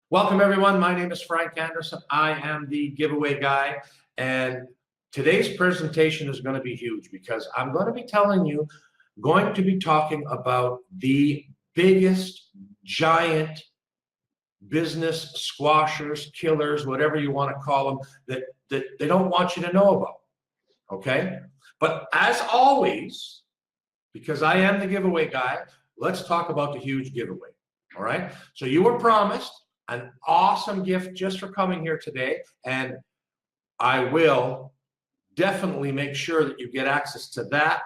Welcome everyone. My name is Frank Anderson. I am the giveaway guy, and today's presentation is going to be huge because I'm going to be talking about the biggest giant business squashers, killers, whatever you want to call them, that they don't want you to know about. Okay? But as always, because I am the giveaway guy, let's talk about the huge giveaway. All right? So you were promised an awesome gift just for coming here today, and I will definitely make sure that you get access to that,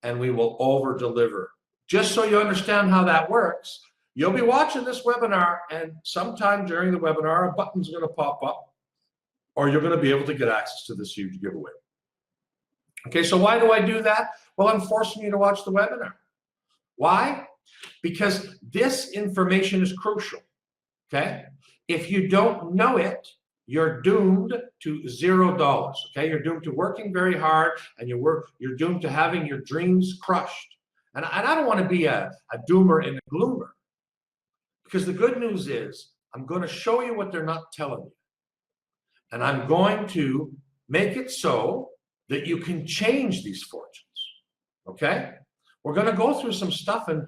and we will over deliver. Just so you understand how that works, you'll be watching this webinar, and sometime during the webinar, a button's going to pop up, or you're going to be able to get access to this huge giveaway. Okay, so why do I do that? Well, I'm forcing you to watch the webinar. Why? Because this information is crucial. Okay, if you don't know it, you're doomed to $0. Okay, you're doomed to working very hard, and you're doomed to having your dreams crushed. And I don't want to be a doomer and a gloomer, because the good news is I'm going to show you what they're not telling you, and I'm going to make it so that you can change these fortunes. Okay. We're going to go through some stuff, and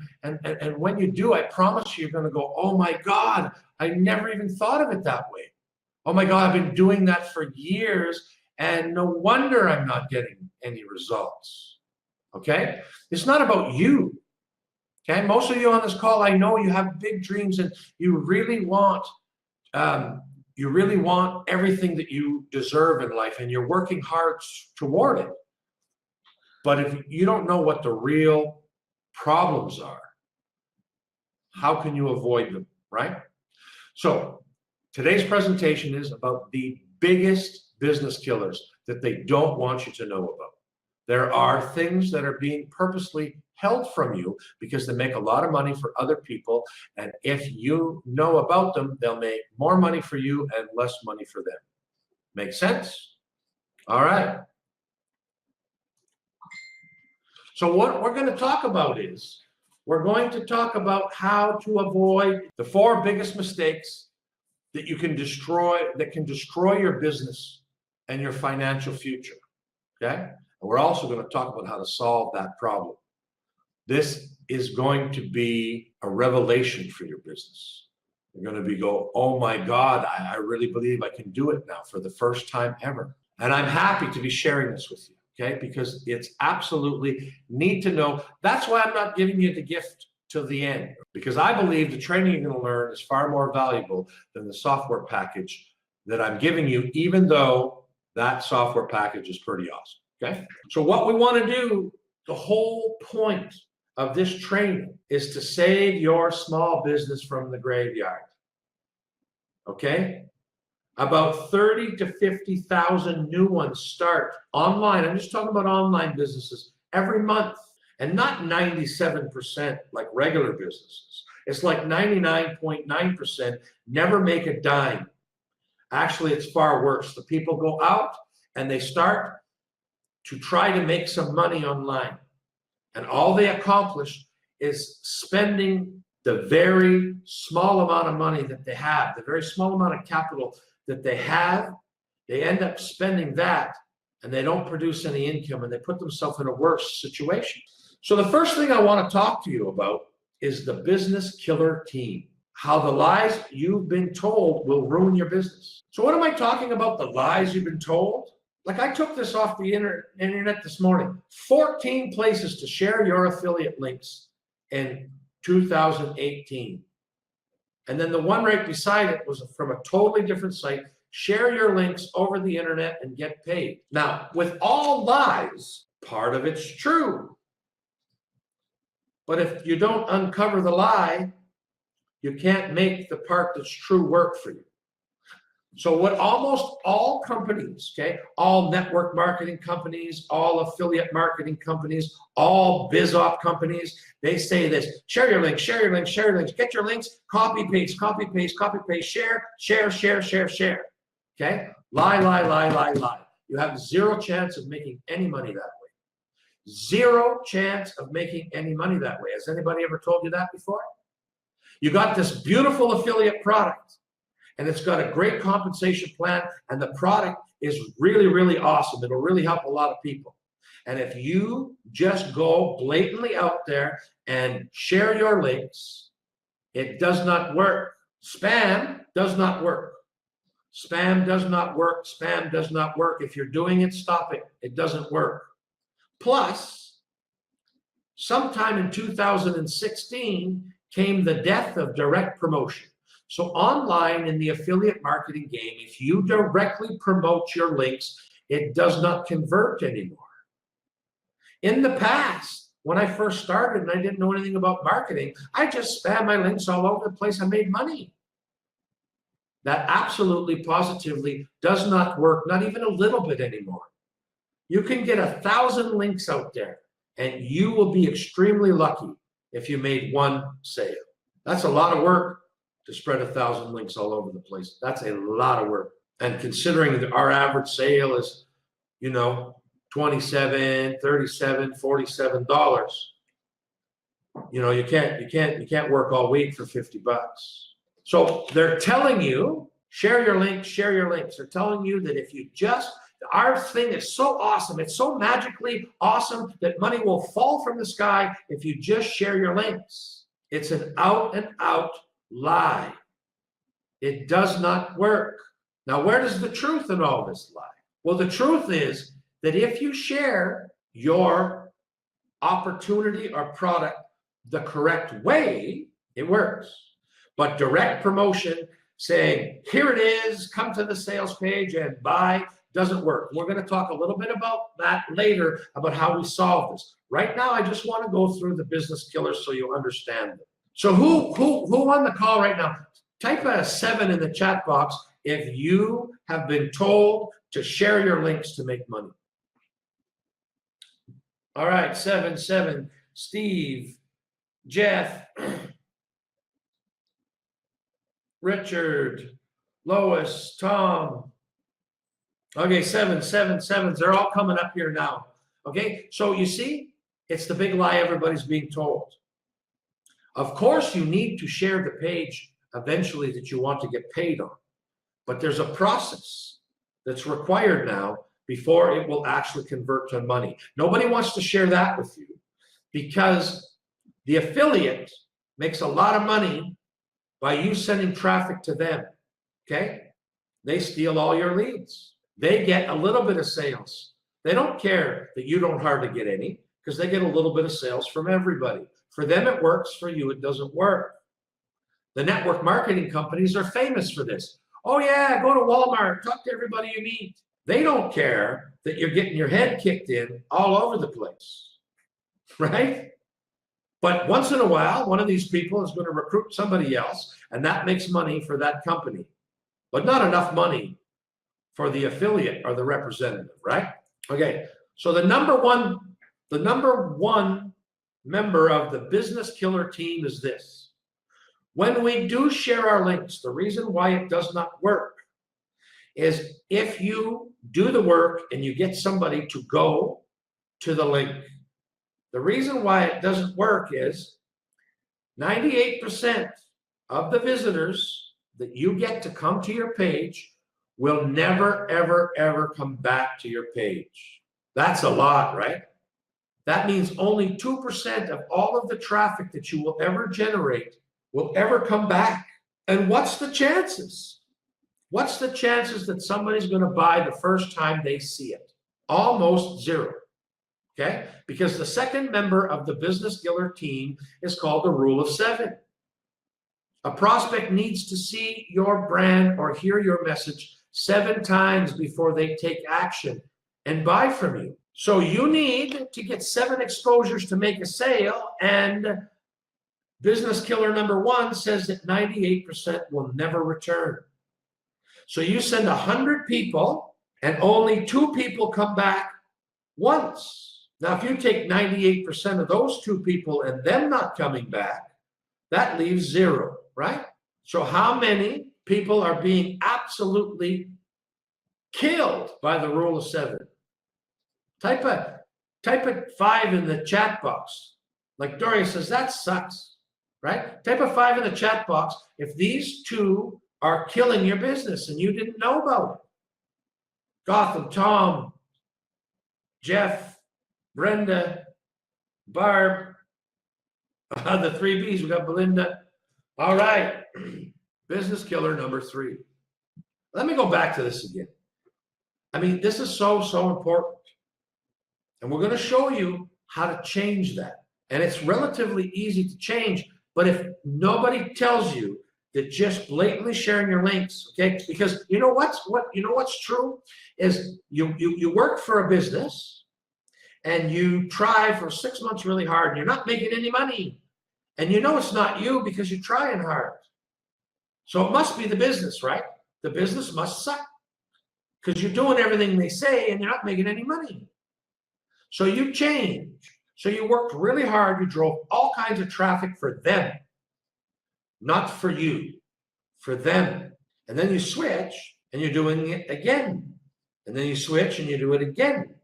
when you do, I promise you're going to go, oh my God, I never even thought of it that way. Oh my God, I've been doing that for years, and no wonder I'm not getting any results. Okay? It's not about you. Okay? Most of you on this call, I know you have big dreams, and you really want everything that you deserve in life, and you're working hard toward it. But if you don't know what the real problems are, how can you avoid them, right? So today's presentation is about the biggest business killers that they don't want you to know about. There are things that are being purposely held from you because they make a lot of money for other people, and if you know about them, they'll make more money for you and less money for them. Make sense? All right. So what we're going to talk about is, we're going to talk about how to avoid the 4 biggest mistakes that you can destroy, that can destroy your business and your financial future. Okay? And we're also going to talk about how to solve that problem. This is going to be a revelation for your business. You're going to go, oh my God, I really believe I can do it now for the first time ever. And I'm happy to be sharing this with you. Okay, because it's absolutely need to know. That's why I'm not giving you the gift till the end, because I believe the training you're going to learn is far more valuable than the software package that I'm giving you, even though that software package is pretty awesome. Okay, so what we want to do, the whole point of this training is to save your small business from the graveyard. Okay. About 30 to 50,000 new ones start online. I'm just talking about online businesses every month, and not 97% like regular businesses. It's like 99.9% never make a dime. Actually, it's far worse. The people go out and they start to try to make some money online, and all they accomplish is spending the very small amount of money that they have, the very small amount of capital that they have. They end up spending that, and they don't produce any income, and they put themselves in a worse situation. So the first thing I want to talk to you about is the business killer team. How the lies you've been told will ruin your business. So what am I talking about, the lies you've been told? Like, I took this off the internet this morning. 14 places to share your affiliate links in 2018. And then the one right beside it was from a totally different site. Share your links over the internet and get paid. Now, with all lies, part of it's true. But if you don't uncover the lie, you can't make the part that's true work for you. So what almost all companies, okay, all network marketing companies, all affiliate marketing companies, all BizOp companies, they say this: share your links, share your links, share your links, get your links, copy, paste, copy, paste, copy, paste, share, share, share, share, share. Okay? Lie, lie, lie, lie, lie. You have 0 chance of making any money that way. 0 chance of making any money that way. Has anybody ever told you that before? You got this beautiful affiliate product. and it's got a great compensation plan, and the product is really, really awesome. It'll really help a lot of people. And if you just go blatantly out there and share your links, it does not work. Spam does not work. Spam does not work. Spam does not work. If you're doing it, stop it. It doesn't work. Plus, sometime in 2016 came the death of direct promotion. So online in the affiliate marketing game, if you directly promote your links, it does not convert anymore. In the past, when I first started and I didn't know anything about marketing, I just spammed my links all over the place. I made money. That absolutely, positively does not work, not even a little bit anymore. You can get 1,000 links out there, and you will be extremely lucky if you made one sale. That's a lot of work to spread 1,000 links all over the place. That's a lot of work. And considering that our average sale is, you know, $27, $37, $47, you know, you can't work all week for 50 bucks. So they're telling you, share your links, share your links. They're telling you that if you just, our thing is so awesome, it's so magically awesome that money will fall from the sky if you just share your links. It's an out and out lie. It does not work. Now, where does the truth in all this lie? Well, the truth is that if you share your opportunity or product the correct way, it works. But direct promotion, saying, here it is, come to the sales page and buy, doesn't work. We're going to talk a little bit about that later, about how we solve this. Right now, I just want to go through the business killers so you understand them. So who on the call right now? Type a 7 in the chat box if you have been told to share your links to make money. All right, 7, Steve, Jeff, Richard, Lois, Tom. Okay, 7. They're all coming up here now. Okay, so you see, it's the big lie everybody's being told. Of course, you need to share the page eventually that you want to get paid on. But there's a process that's required now before it will actually convert to money. Nobody wants to share that with you because the affiliate makes a lot of money by you sending traffic to them, okay? They steal all your leads. They get a little bit of sales. They don't care that you don't hardly get any because they get a little bit of sales from everybody. For them, it works. For you, it doesn't work. The network marketing companies are famous for this. Oh yeah, go to Walmart, talk to everybody you meet. They don't care that you're getting your head kicked in all over the place, right? But once in a while, one of these people is going to recruit somebody else, and that makes money for that company, but not enough money for the affiliate or the representative, right? Okay, so the number one member of the business killer team is this. When we do share our links, the reason why it does not work is if you do the work and you get somebody to go to the link. The reason why it doesn't work is 98% of the visitors that you get to come to your page will never, ever, ever come back to your page. That's a lot, right? That means only 2% of all of the traffic that you will ever generate will ever come back. And what's the chances? What's the chances that somebody's going to buy the first time they see it? Almost zero. Okay? Because the second member of the business killer team is called the rule of 7. A prospect needs to see your brand or hear your message 7 times before they take action and buy from you. So you need to get 7 exposures to make a sale, and business killer number 1 says that 98% will never return. So you send 100 people and only 2 people come back once. Now, if you take 98% of those 2 people and them not coming back, that leaves 0, right? So how many people are being absolutely killed by the rule of 7? Type a 5 in the chat box. Like Doria says, that sucks, right? Type a 5 in the chat box if these 2 are killing your business and you didn't know about it. Gotham, Tom, Jeff, Brenda, Barb, the 3 Bs, we got Belinda. All right, business killer number 3. Let me go back to this again. I mean, this is so important. And we're going to show you how to change that. And it's relatively easy to change, but if nobody tells you that just blatantly sharing your links, okay? Because you know what's true is you work for a business and you try for 6 months really hard and you're not making any money. And you know it's not you because you're trying hard. So it must be the business, right? The business must suck because you're doing everything they say and you're not making any money. So you change. So you worked really hard. You drove all kinds of traffic for them, not for you, for them. And then you switch and you're doing it again. And then you switch and you do it again.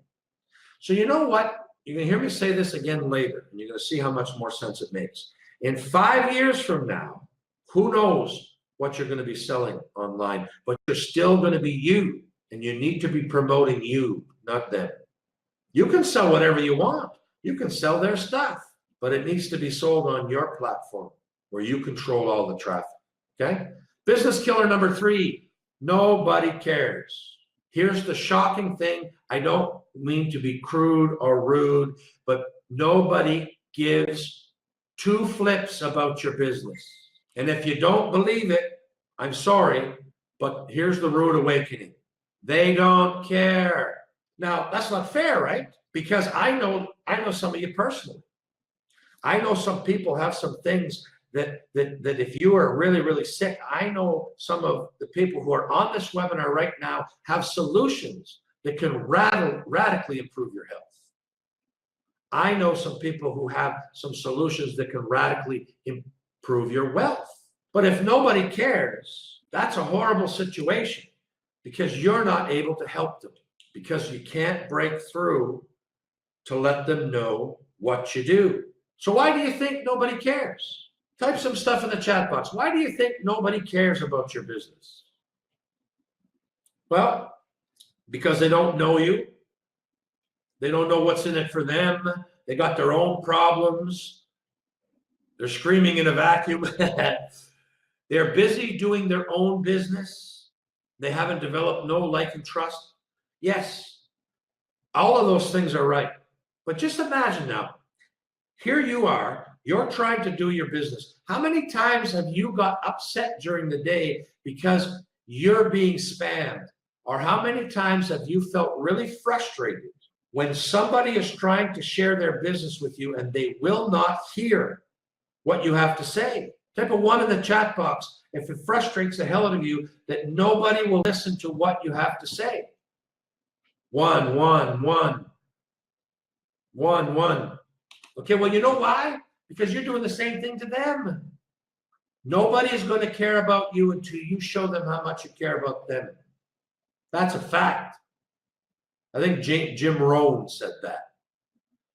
So you know what? You're going to hear me say this again later, and you're going to see how much more sense it makes. In 5 years from now, who knows what you're going to be selling online, but you're still going to be you, and you need to be promoting you, not them. You can sell whatever you want. You can sell their stuff, but it needs to be sold on your platform where you control all the traffic, okay? Business killer number 3, nobody cares. Here's the shocking thing. I don't mean to be crude or rude, but nobody gives 2 flips about your business. And if you don't believe it, I'm sorry, but here's the rude awakening. They don't care. Now, that's not fair, right? Because I know some of you personally. I know some people have some things that if you are really, really sick, I know some of the people who are on this webinar right now have solutions that can radically improve your health. I know some people who have some solutions that can radically improve your wealth. But if nobody cares, that's a horrible situation because you're not able to help them because you can't break through to let them know what you do. So why do you think nobody cares? Type some stuff in the chat box. Why do you think nobody cares about your business? Well, because they don't know you. They don't know what's in it for them. They got their own problems. They're screaming in a vacuum. They're busy doing their own business. They haven't developed no like and trust. Yes, all of those things are right. But just imagine now, here you are, you're trying to do your business. How many times have you got upset during the day because you're being spammed? Or how many times have you felt really frustrated when somebody is trying to share their business with you and they will not hear what you have to say? Type a 1 in the chat box if it frustrates the hell out of you that nobody will listen to what you have to say. 1, 1, 1. 1, 1. Okay, well, you know why? Because you're doing the same thing to them. Nobody is going to care about you until you show them how much you care about them. That's a fact. I think Jim Rohn said that.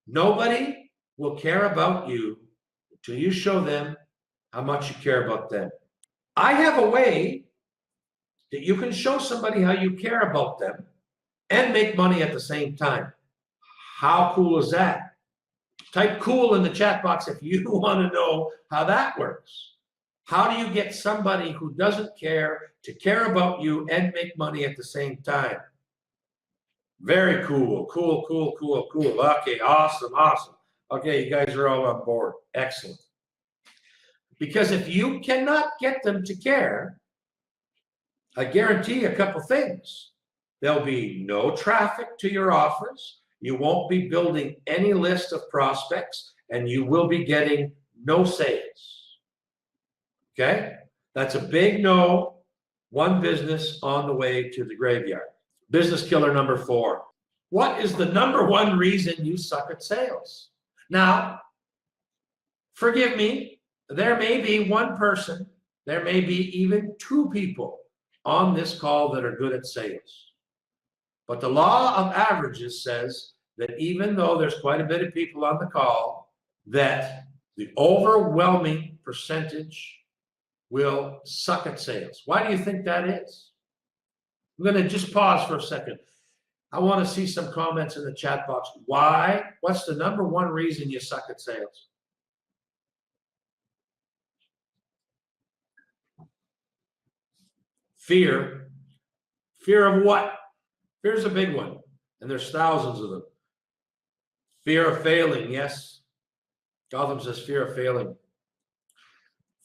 Nobody will care about you until you show them how much you care about them. I have a way that you can show somebody how you care about them and make money at the same time. How cool is that? Type cool in the chat box if you want to know how that works. How do you get somebody who doesn't care to care about you and make money at the same time? Very cool. Cool, cool, cool, cool. Okay, awesome, awesome. Okay, you guys are all on board. Excellent. Because if you cannot get them to care, I guarantee a couple things. There'll be no traffic to your offers. You won't be building any list of prospects, and you will be getting no sales. Okay? That's a big no. One business on the way to the graveyard. Business killer number 4. What is the number 1 reason you suck at sales? Now, forgive me, there may be one person, there may be even 2 people on this call that are good at sales. But the law of averages says that even though there's quite a bit of people on the call, that the overwhelming percentage will suck at sales. Why do you think that is? I'm going to just pause for a second. I want to see some comments in the chat box. Why? What's the number one reason you suck at sales? Fear. Fear of what? Fear is a big one, and there's thousands of them. Fear of failing, yes. Gotham says fear of failing.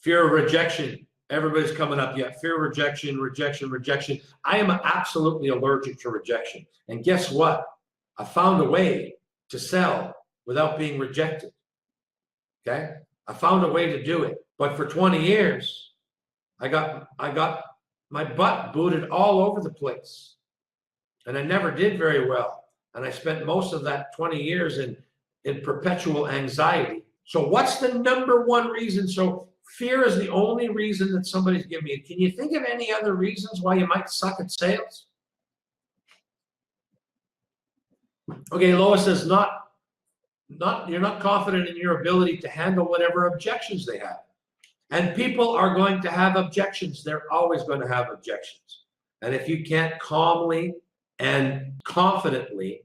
Fear of rejection. Everybody's coming up, yeah. Fear of rejection, rejection, rejection. I am absolutely allergic to rejection. And guess what? I found a way to sell without being rejected. Okay? I found a way to do it. But for 20 years, I got my butt booted all over the place. And I never did very well. And I spent most of that 20 years in perpetual anxiety. So what's the number one reason? So fear is the only reason that somebody's giving me. Can you think of any other reasons why you might suck at sales? Okay, Lois says you're not confident in your ability to handle whatever objections they have. And people are going to have objections. They're always going to have objections. And if you can't calmly and confidently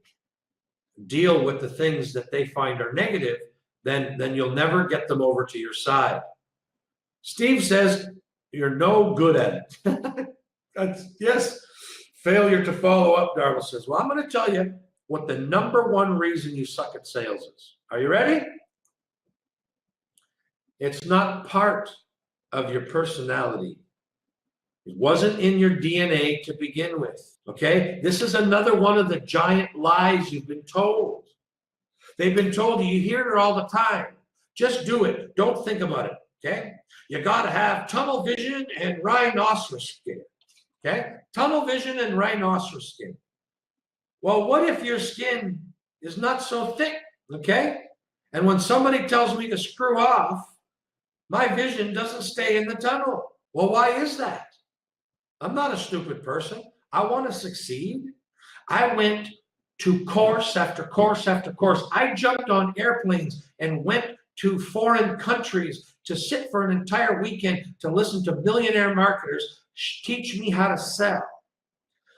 deal with the things that they find are negative, then you'll never get them over to your side. Steve says, you're no good at it. Yes, failure to follow up, Darla says. Well, I'm going to tell you what the number one reason you suck at sales is. Are you ready? It's not part of your personality. It wasn't in your DNA to begin with, okay? This is another one of the giant lies you've been told. They've been told you hear it all the time. Just do it. Don't think about it, okay? You got to have tunnel vision and rhinoceros skin, okay? Tunnel vision and rhinoceros skin. Well, what if your skin is not so thick, okay? And when somebody tells me to screw off, my vision doesn't stay in the tunnel. Well, why is that? I'm not a stupid person. I want to succeed. I went to course after course after course. I jumped on airplanes and went to foreign countries to sit for an entire weekend to listen to millionaire marketers teach me how to sell.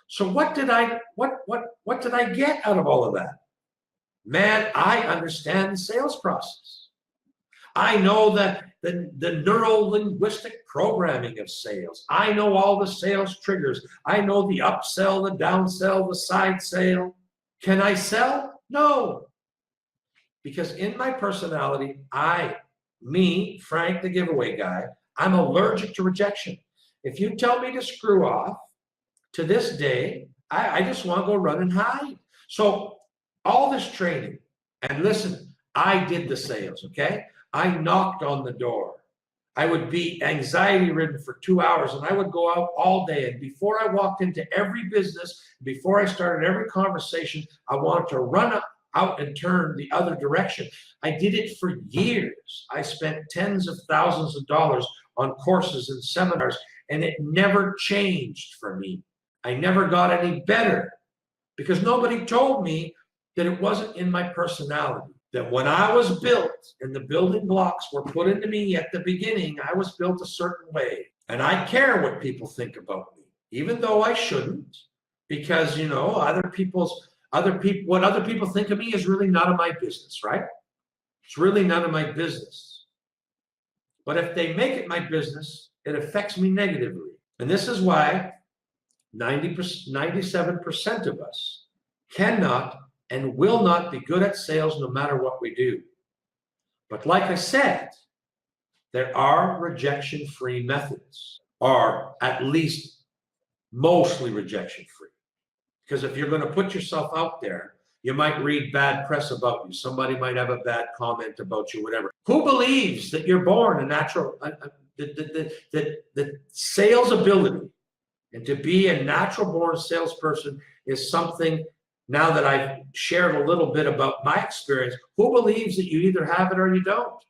So what did I get out of all of that? Man, I understand the sales process. I know that the neuro-linguistic programming of sales. I know all the sales triggers. I know the upsell, the downsell, the side sale. Can I sell? No. Because in my personality, Frank the giveaway guy, I'm allergic to rejection. If you tell me to screw off, to this day, I just want to go run and hide. So all this training, and listen, I did the sales, okay? I knocked on the door. I would be anxiety ridden for 2 hours, and I would go out all day. And before I walked into every business, before I started every conversation, I wanted to run out and turn the other direction. I did it for years. I spent tens of thousands of dollars on courses and seminars, and it never changed for me. I never got any better because nobody told me that it wasn't in my personality. That when I was built and the building blocks were put into me at the beginning, I was built a certain way. And I care what people think about me, even though I shouldn't, because, you know, what other people think of me is really none of my business, right? It's really none of my business. But if they make it my business, it affects me negatively. And this is why 97% of us cannot and will not be good at sales no matter what we do. But like I said, there are rejection-free methods, or at least mostly rejection-free. Because if you're going to put yourself out there, you might read bad press about you. Somebody might have a bad comment about you, whatever. Who believes that you're born a natural, the sales ability and to be a natural born salesperson is something. Now that I've shared a little bit about my experience, who believes that you either have it or you don't?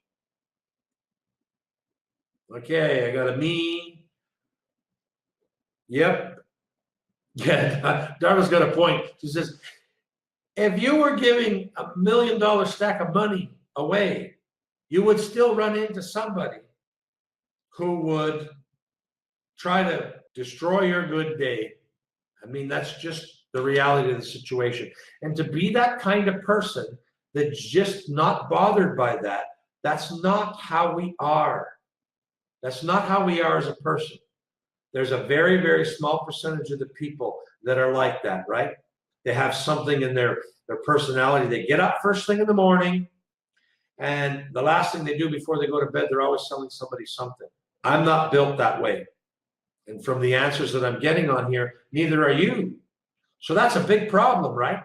Okay, I got a me. Yep. Yeah, Darla's got a point. She says, if you were giving $1 million stack of money away, you would still run into somebody who would try to destroy your good day. I mean, that's just the reality of the situation. And to be that kind of person that's just not bothered by that, that's not how we are. That's not how we are as a person. There's a very, very small percentage of the people that are like that, right? They have something in their personality. They get up first thing in the morning, and the last thing they do before they go to bed, they're always telling somebody something. I'm not built that way. And from the answers that I'm getting on here, neither are you. So that's a big problem, right?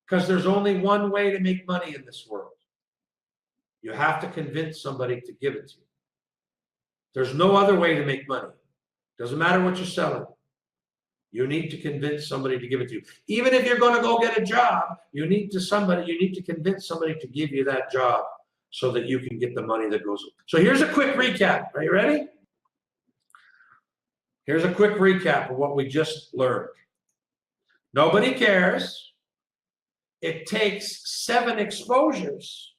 Because there's only one way to make money in this world. You have to convince somebody to give it to you. There's no other way to make money. Doesn't matter what you're selling. You need to convince somebody to give it to you. Even if you're going to go get a job, you need to convince somebody to give you that job so that you can get the money that goes. So here's a quick recap. Are you ready? Here's a quick recap of what we just learned. Nobody cares. It takes 7 exposures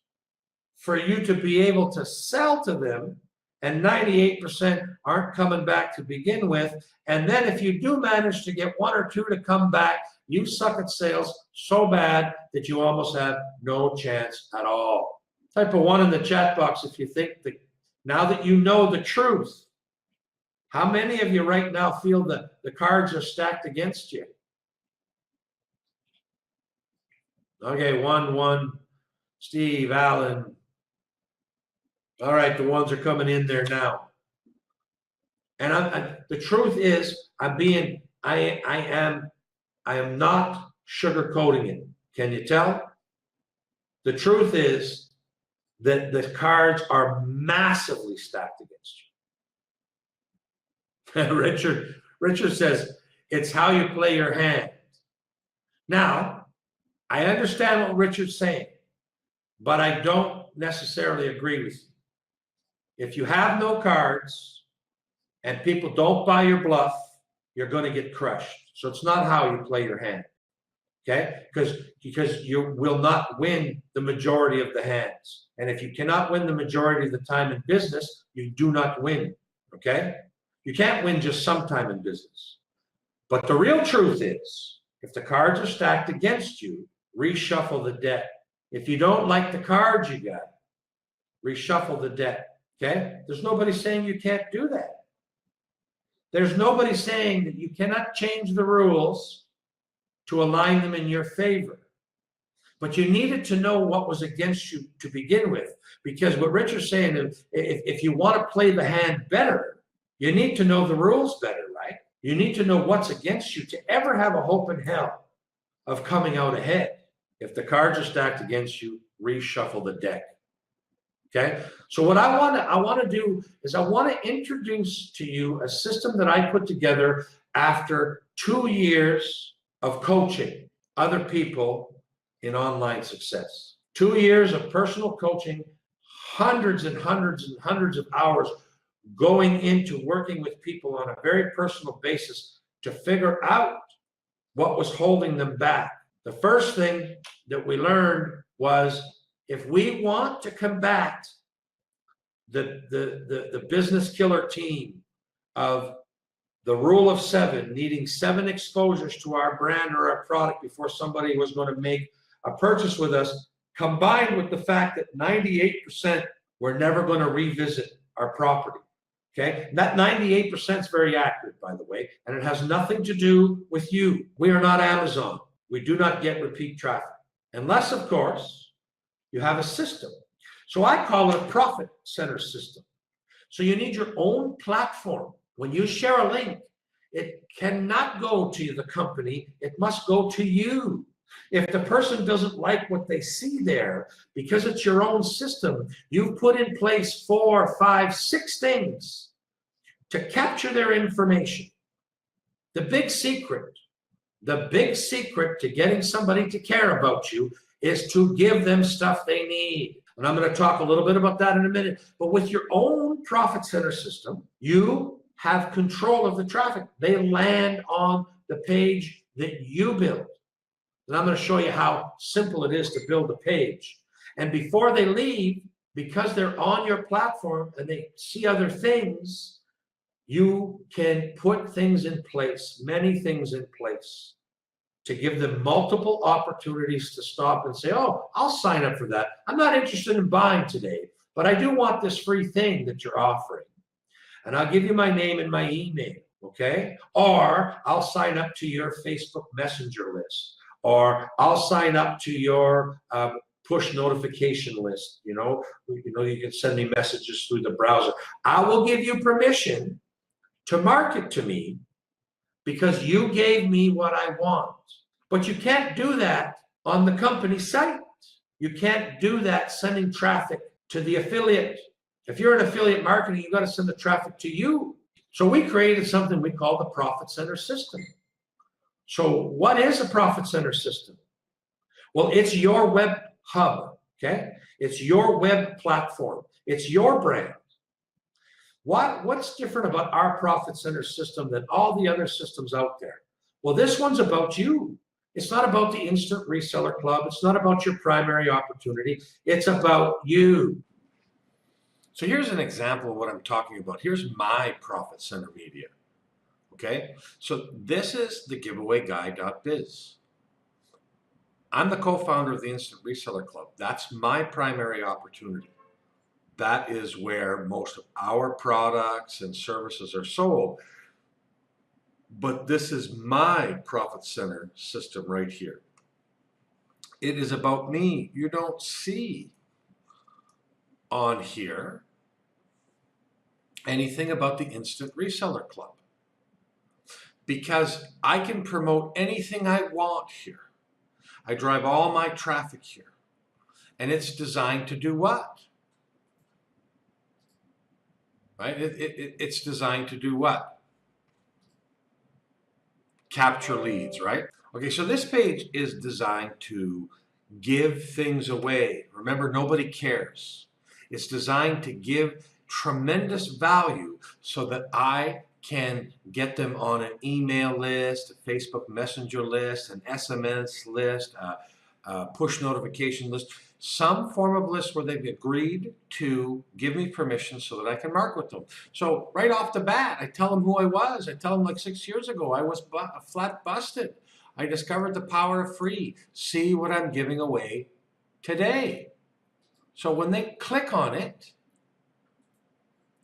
for you to be able to sell to them, and 98% aren't coming back to begin with. And then if you do manage to get 1 or 2 to come back, you suck at sales so bad that you almost have no chance at all. Type a 1 in the chat box if you think that now that you know the truth. How many of you right now feel that the cards are stacked against you? Okay, 1, Steve, Alan. All right, the ones are coming in there now. And the truth is, I am not sugarcoating it. Can you tell? The truth is that the cards are massively stacked against you. Richard says, it's how you play your hand. Now, I understand what Richard's saying, but I don't necessarily agree with you. If you have no cards and people don't buy your bluff, you're going to get crushed. So it's not how you play your hand, okay? Because you will not win the majority of the hands. And if you cannot win the majority of the time in business, you do not win, okay? You can't win just sometime in business. But the real truth is, if the cards are stacked against you, reshuffle the deck. If you don't like the cards you got, reshuffle the deck. Okay? There's nobody saying you can't do that. There's nobody saying that you cannot change the rules to align them in your favor. But you needed to know what was against you to begin with. Because what Richard's saying is, if you want to play the hand better, you need to know the rules better, right? You need to know what's against you to ever have a hope in hell of coming out ahead. If the cards are stacked against you, reshuffle the deck. Okay, so what I want to do is I want to introduce to you a system that I put together after 2 years of coaching other people in online success. 2 years of personal coaching, hundreds and hundreds and hundreds of hours going into working with people on a very personal basis to figure out what was holding them back. The first thing that we learned was, if we want to combat the business killer team of the rule of 7, needing 7 exposures to our brand or our product before somebody was going to make a purchase with us, combined with the fact that 98% were never going to revisit our property. Okay, and that 98% is very accurate, by the way, and it has nothing to do with you. We are not Amazon. We do not get repeat traffic, unless, of course, you have a system. So I call it a profit center system. So you need your own platform. When you share a link, it cannot go to the company. It must go to you. If the person doesn't like what they see there, because it's your own system, you've put in place 4, 5, 6 things to capture their information. The big secret to getting somebody to care about you is to give them stuff they need. And I'm going to talk a little bit about that in a minute. But with your own profit center system, you have control of the traffic. They land on the page that you build. And I'm going to show you how simple it is to build a page. And before they leave, because they're on your platform and they see other things, you can put things in place, many things in place, to give them multiple opportunities to stop and say, oh, I'll sign up for that. I'm not interested in buying today, but I do want this free thing that you're offering. And I'll give you my name and my email, okay? Or I'll sign up to your Facebook Messenger list, or I'll sign up to your push notification list. You can send me messages through the browser. I will give you permission to market to me because you gave me what I want. But you can't do that on the company site. You can't do that sending traffic to the affiliate. If you're an affiliate marketing, you've got to send the traffic to you. So we created something we call the Profit Center system. So what is a Profit Center system? Well, it's your web hub, okay? It's your web platform. It's your brand. What's different about our Profit Center system than all the other systems out there? Well, this one's about you. It's not about the Instant Reseller Club. It's not about your primary opportunity. It's about you. So here's an example of what I'm talking about. Here's my Profit Center media. Okay, so this is the giveawayguy.biz. I'm the co-founder of the Instant Reseller Club. That's my primary opportunity. That is where most of our products and services are sold. But this is my Profit Center system right here. It is about me. You don't see on here anything about the Instant Reseller Club, because I can promote anything I want here. I drive all my traffic here, and it's designed to do what? Right? It's designed to do what? Capture leads, right? Okay, so this page is designed to give things away. Remember, nobody cares. It's designed to give tremendous value so that I can get them on an email list, a Facebook Messenger list, an SMS list, a push notification list, some form of list where they've agreed to give me permission so that I can market with them. So right off the bat, I tell them who I was. I tell them like 6 years ago, I was flat busted. I discovered the power of free. See what I'm giving away today. So when they click on it,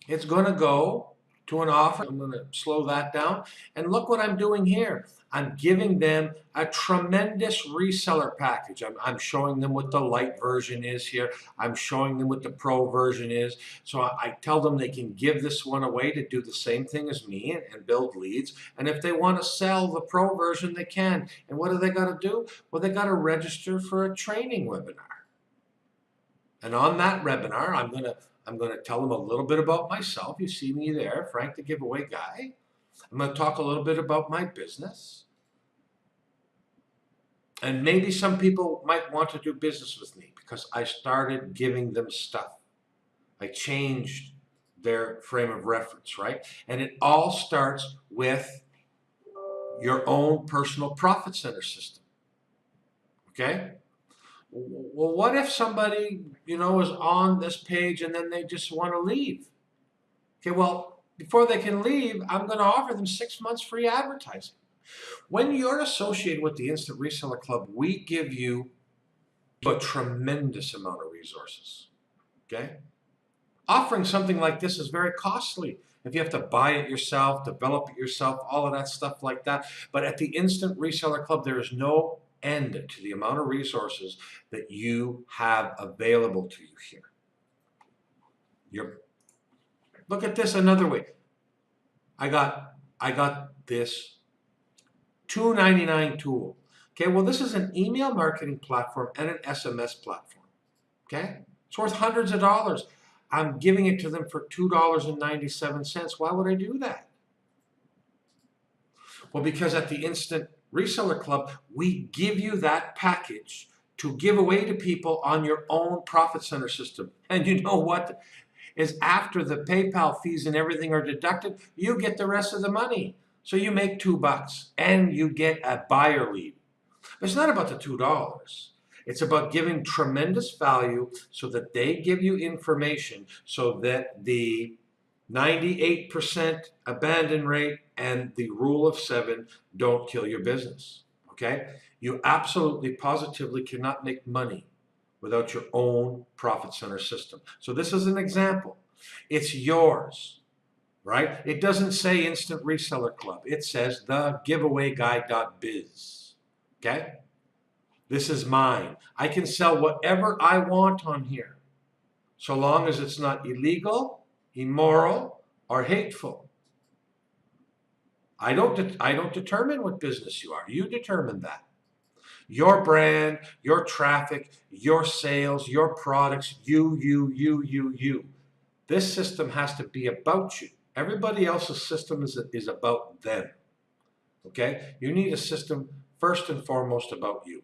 it's going to go to an offer. I'm going to slow that down. And look what I'm doing here. I'm giving them a tremendous reseller package. I'm showing them what the light version is here. I'm showing them what the pro version is. So I tell them they can give this one away to do the same thing as me and build leads. And if they want to sell the pro version, they can. And what do they got to do? Well, they got to register for a training webinar. And on that webinar, I'm going to tell them a little bit about myself. You see me there, Frank the Giveaway Guy. I'm going to talk a little bit about my business. And maybe some people might want to do business with me because I started giving them stuff. I changed their frame of reference, right? And it all starts with your own personal profit center system. Okay? Well, what if somebody, is on this page and then they just want to leave? Okay, well, before they can leave, I'm going to offer them 6 months free advertising. When you're associated with the Instant Reseller Club, we give you a tremendous amount of resources. Okay? Offering something like this is very costly. If you have to buy it yourself, develop it yourself, all of that stuff like that. But at the Instant Reseller Club, there is no end to the amount of resources that you have available to you here. Look at this another way. I got this $2.99 tool. Okay, well, this is an email marketing platform and an SMS platform. Okay, it's worth hundreds of dollars. I'm giving it to them for $2.97. Why would I do that? Well, because at the Instant Reseller Club, we give you that package to give away to people on your own profit center system. And you know what? Is after the PayPal fees and everything are deducted, you get the rest of the money. So you make $2 and you get a buyer lead. But it's not about the $2. It's about giving tremendous value so that they give you information so that the 98% abandon rate, and the rule of 7, don't kill your business, okay? You absolutely, positively cannot make money without your own profit center system. So this is an example. It's yours, right? It doesn't say Instant Reseller Club. It says thegiveawayguy.biz, okay? This is mine. I can sell whatever I want on here, so long as it's not illegal, immoral, or hateful. I don't determine what business you are. You determine that. Your brand, your traffic, your sales, your products, you. This system has to be about you. Everybody else's system is about them. Okay? You need a system first and foremost about you.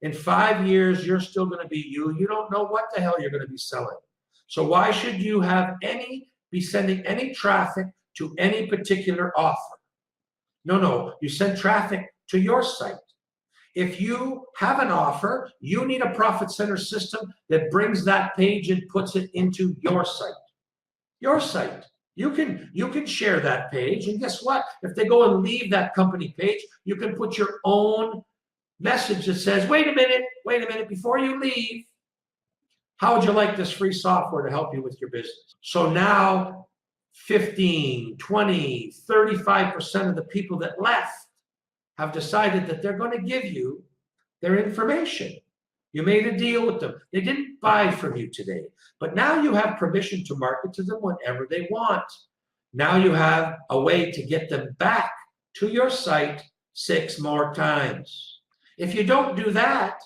In 5 years, you're still going to be you. You don't know what the hell you're going to be selling. So why should you be sending any traffic to any particular offer? No, you send traffic to your site. If you have an offer, you need a profit center system that brings that page and puts it into your site. Your site. You can share that page, and guess what? If they go and leave that company page, you can put your own message that says, wait a minute, before you leave, how would you like this free software to help you with your business? So now 15, 20, 35% of the people that left have decided that they're going to give you their information. You made a deal with them. They didn't buy from you today, but now you have permission to market to them whenever they want. Now you have a way to get them back to your site 6 more times. If you don't do that,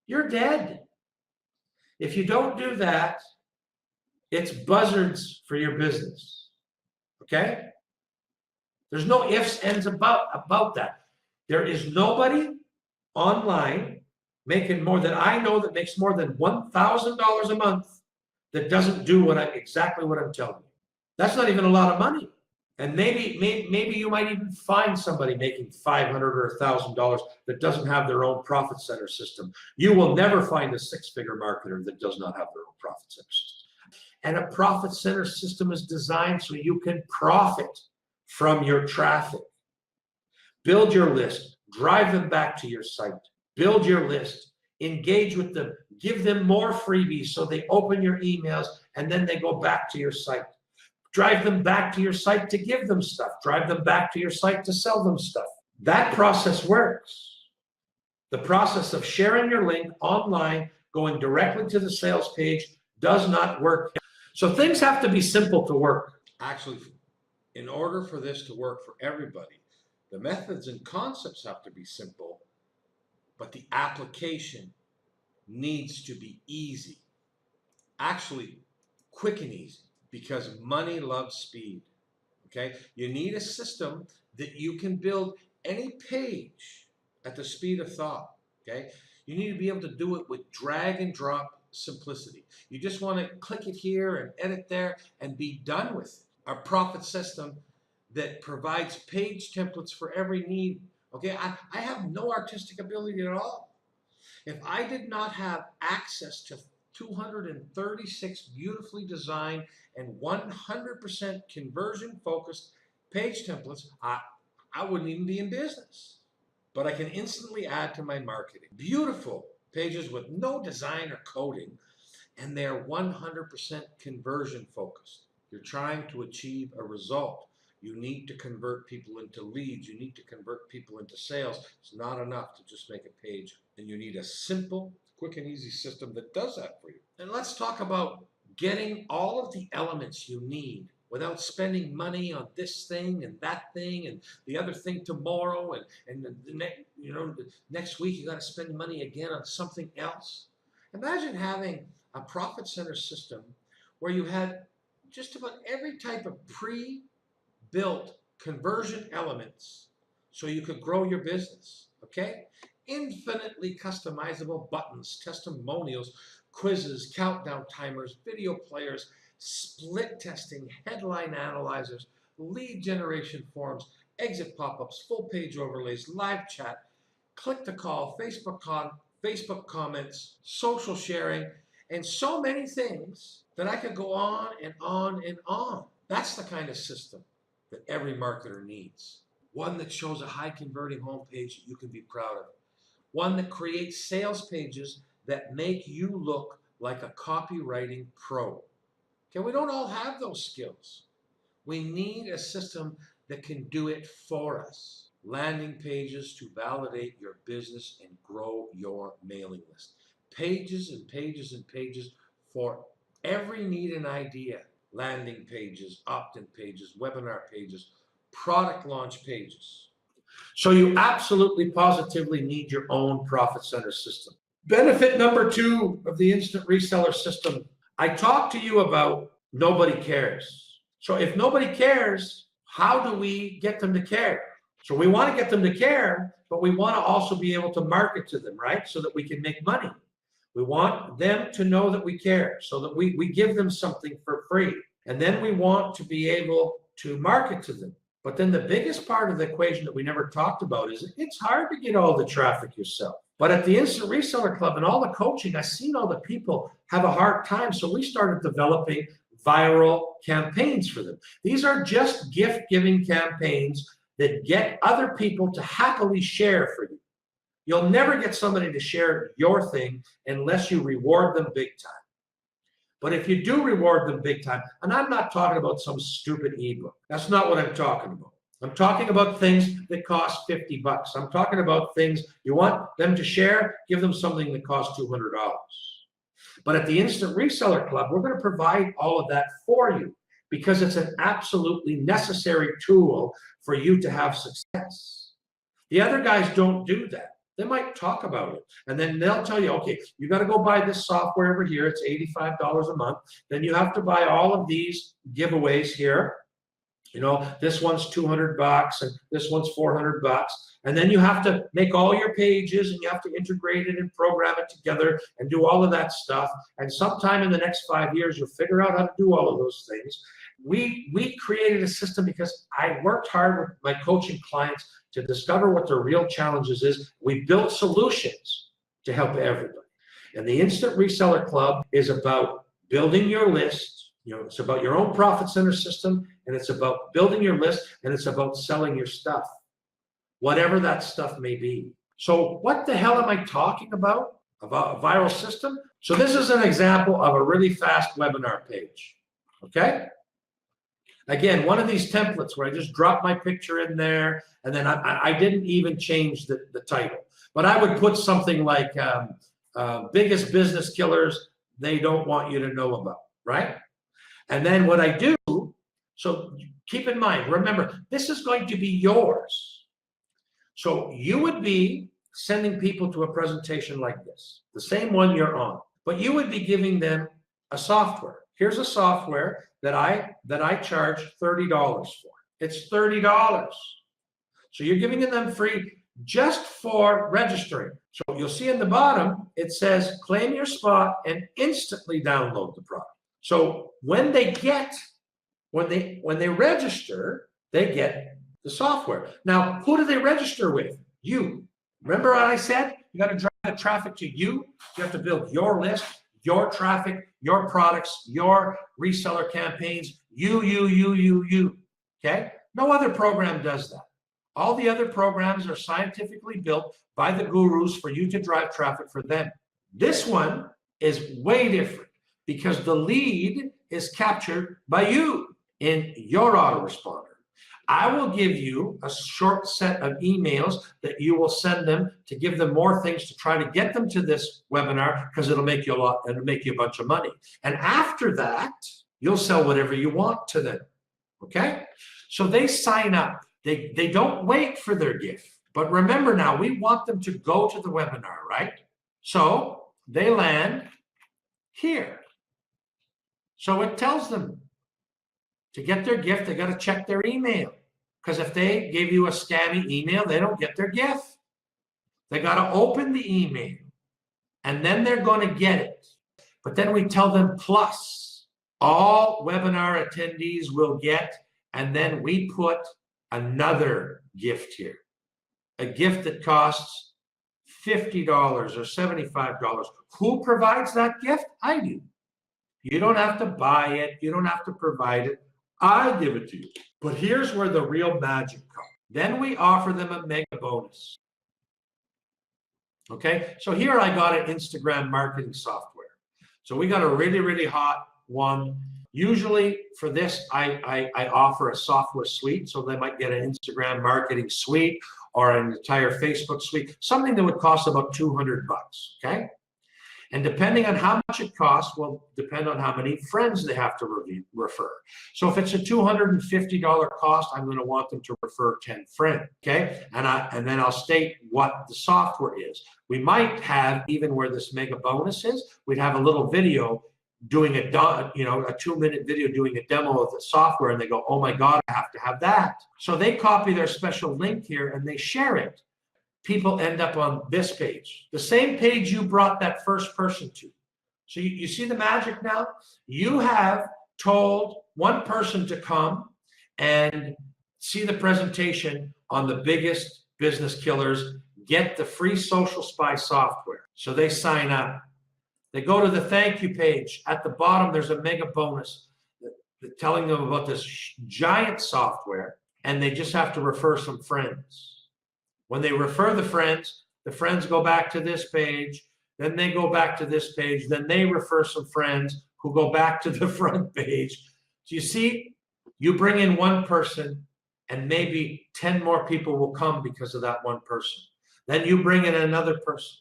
you're dead. If you don't do that, it's buzzards for your business. Okay? There's no ifs, ands about that. There is nobody online making more than I know that makes more than $1,000 a month that doesn't do exactly what I'm telling you. That's not even a lot of money. And maybe you might even find somebody making $500 or $1,000 that doesn't have their own profit center system. You will never find a 6-figure marketer that does not have their own profit center system. And a profit center system is designed so you can profit from your traffic. Build your list, drive them back to your site, build your list, engage with them, give them more freebies so they open your emails and then they go back to your site. Drive them back to your site to give them stuff. Drive them back to your site to sell them stuff. That process works. The process of sharing your link online, going directly to the sales page, does not work. So things have to be simple to work. Actually, in order for this to work for everybody, the methods and concepts have to be simple, but the application needs to be easy. Actually, quick and easy. Because money loves speed, okay? You need a system that you can build any page at the speed of thought, okay? You need to be able to do it with drag and drop simplicity. You just want to click it here and edit there and be done with it. A profit system that provides page templates for every need, okay? I have no artistic ability at all. If I did not have access to 236 beautifully designed and 100% conversion focused page templates, I wouldn't even be in business. But I can instantly add to my marketing. Beautiful pages with no design or coding, and they're 100% conversion focused. You're trying to achieve a result. You need to convert people into leads. You need to convert people into sales. It's not enough to just make a page. And you need a simple, quick and easy system that does that for you. And let's talk about getting all of the elements you need without spending money on this thing and that thing and the other thing tomorrow and the next week you got to spend money again on something else. Imagine having a profit center system where you had just about every type of pre-built conversion elements so you could grow your business, okay? Infinitely customizable buttons, testimonials, quizzes, countdown timers, video players, split testing, headline analyzers, lead generation forms, exit pop-ups, full page overlays, live chat, click to call, Facebook comments, social sharing, and so many things that I could go on and on and on. That's the kind of system that every marketer needs. One that shows a high converting homepage that you can be proud of. One that creates sales pages that make you look like a copywriting pro. Okay, we don't all have those skills. We need a system that can do it for us. Landing pages to validate your business and grow your mailing list. Pages and pages and pages for every need and idea. Landing pages, opt-in pages, webinar pages, product launch pages. So you absolutely positively need your own profit center system. Benefit number 2 of the instant reseller system. I talked to you about nobody cares. So if nobody cares, how do we get them to care? So we want to get them to care, but we want to also be able to market to them, right? So that we can make money. We want them to know that we care, so that we give them something for free. And then we want to be able to market to them. But then the biggest part of the equation that we never talked about is it's hard to get all the traffic yourself. But at the Instant Reseller Club and all the coaching, I've seen all the people have a hard time. So we started developing viral campaigns for them. These are just gift-giving campaigns that get other people to happily share for you. You'll never get somebody to share your thing unless you reward them big time. But if you do reward them big time, and I'm not talking about some stupid ebook. That's not what I'm talking about. I'm talking about things that cost $50. I'm talking about things you want them to share, give them something that costs $200. But at the Instant Reseller Club, we're going to provide all of that for you because it's an absolutely necessary tool for you to have success. The other guys don't do that. They might talk about it, and then they'll tell you, okay, you got to go buy this software over here. It's $85 a month. Then you have to buy all of these giveaways here. You know, this one's $200 and this one's $400. And then you have to make all your pages and you have to integrate it and program it together and do all of that stuff. And sometime in the next 5 years, you'll figure out how to do all of those things. We created a system because I worked hard with my coaching clients to discover what their real challenges is. We built solutions to help everybody. And the Instant Reseller Club is about building your list. You know, it's about your own profit center system, and it's about building your list, and it's about selling your stuff, whatever that stuff may be. So what the hell am I talking about a viral system? So this is an example of a really fast webinar page, okay? Again, one of these templates where I just drop my picture in there, and then I didn't even change the title. But I would put something like biggest business killers they don't want you to know about, right? And then what I do, so keep in mind, remember, this is going to be yours. So you would be sending people to a presentation like this, the same one you're on, but you would be giving them a software. Here's a software that I charge $30 for. It's $30. So you're giving them free just for registering. So you'll see in the bottom, it says claim your spot and instantly download the product. So when they register, they get the software. Now, who do they register with? You. Remember what I said? You got to drive the traffic to you. You have to build your list, your traffic, your products, your reseller campaigns, you. Okay? No other program does that. All the other programs are scientifically built by the gurus for you to drive traffic for them. This one is way different because the lead is captured by you in your autoresponder. I will give you a short set of emails that you will send them to give them more things to try to get them to this webinar because it'll make you a bunch of money. And after that, you'll sell whatever you want to them. Okay? So they sign up. They don't wait for their gift. But remember now, we want them to go to the webinar, right? So they land here. So it tells them to get their gift, they got to check their email. Because if they gave you a scammy email, they don't get their gift. They got to open the email, and then they're going to get it. But then we tell them plus, all webinar attendees will get, and then we put another gift here. A gift that costs $50 or $75. Who provides that gift? I do. You don't have to buy it. You don't have to provide it. I give it to you. But here's where the real magic comes. Then we offer them a mega bonus. Okay, so here I got an Instagram marketing software. So we got a really, really hot one. Usually for this, I offer a software suite. So they might get an Instagram marketing suite or an entire Facebook suite, something that would cost about $200, okay? And depending on how much it costs will depend on how many friends they have to refer. So if it's a $250 cost, I'm going to want them to refer 10 friends, okay? And then I'll state what the software is. We might have, even where this mega bonus is, we'd have a little video doing a 2-minute video doing a demo of the software, and they go, oh my God, I have to have that. So they copy their special link here and they share it. People end up on this page, the same page you brought that first person to. So you see the magic now? You have told one person to come and see the presentation on the biggest business killers, get the free Social Spy software. So they sign up. They go to the thank you page. At the bottom, there's a mega bonus telling them about this giant software, and they just have to refer some friends. When they refer the friends go back to this page, then they go back to this page, then they refer some friends who go back to the front page. So you see, you bring in one person and maybe 10 more people will come because of that one person. Then you bring in another person.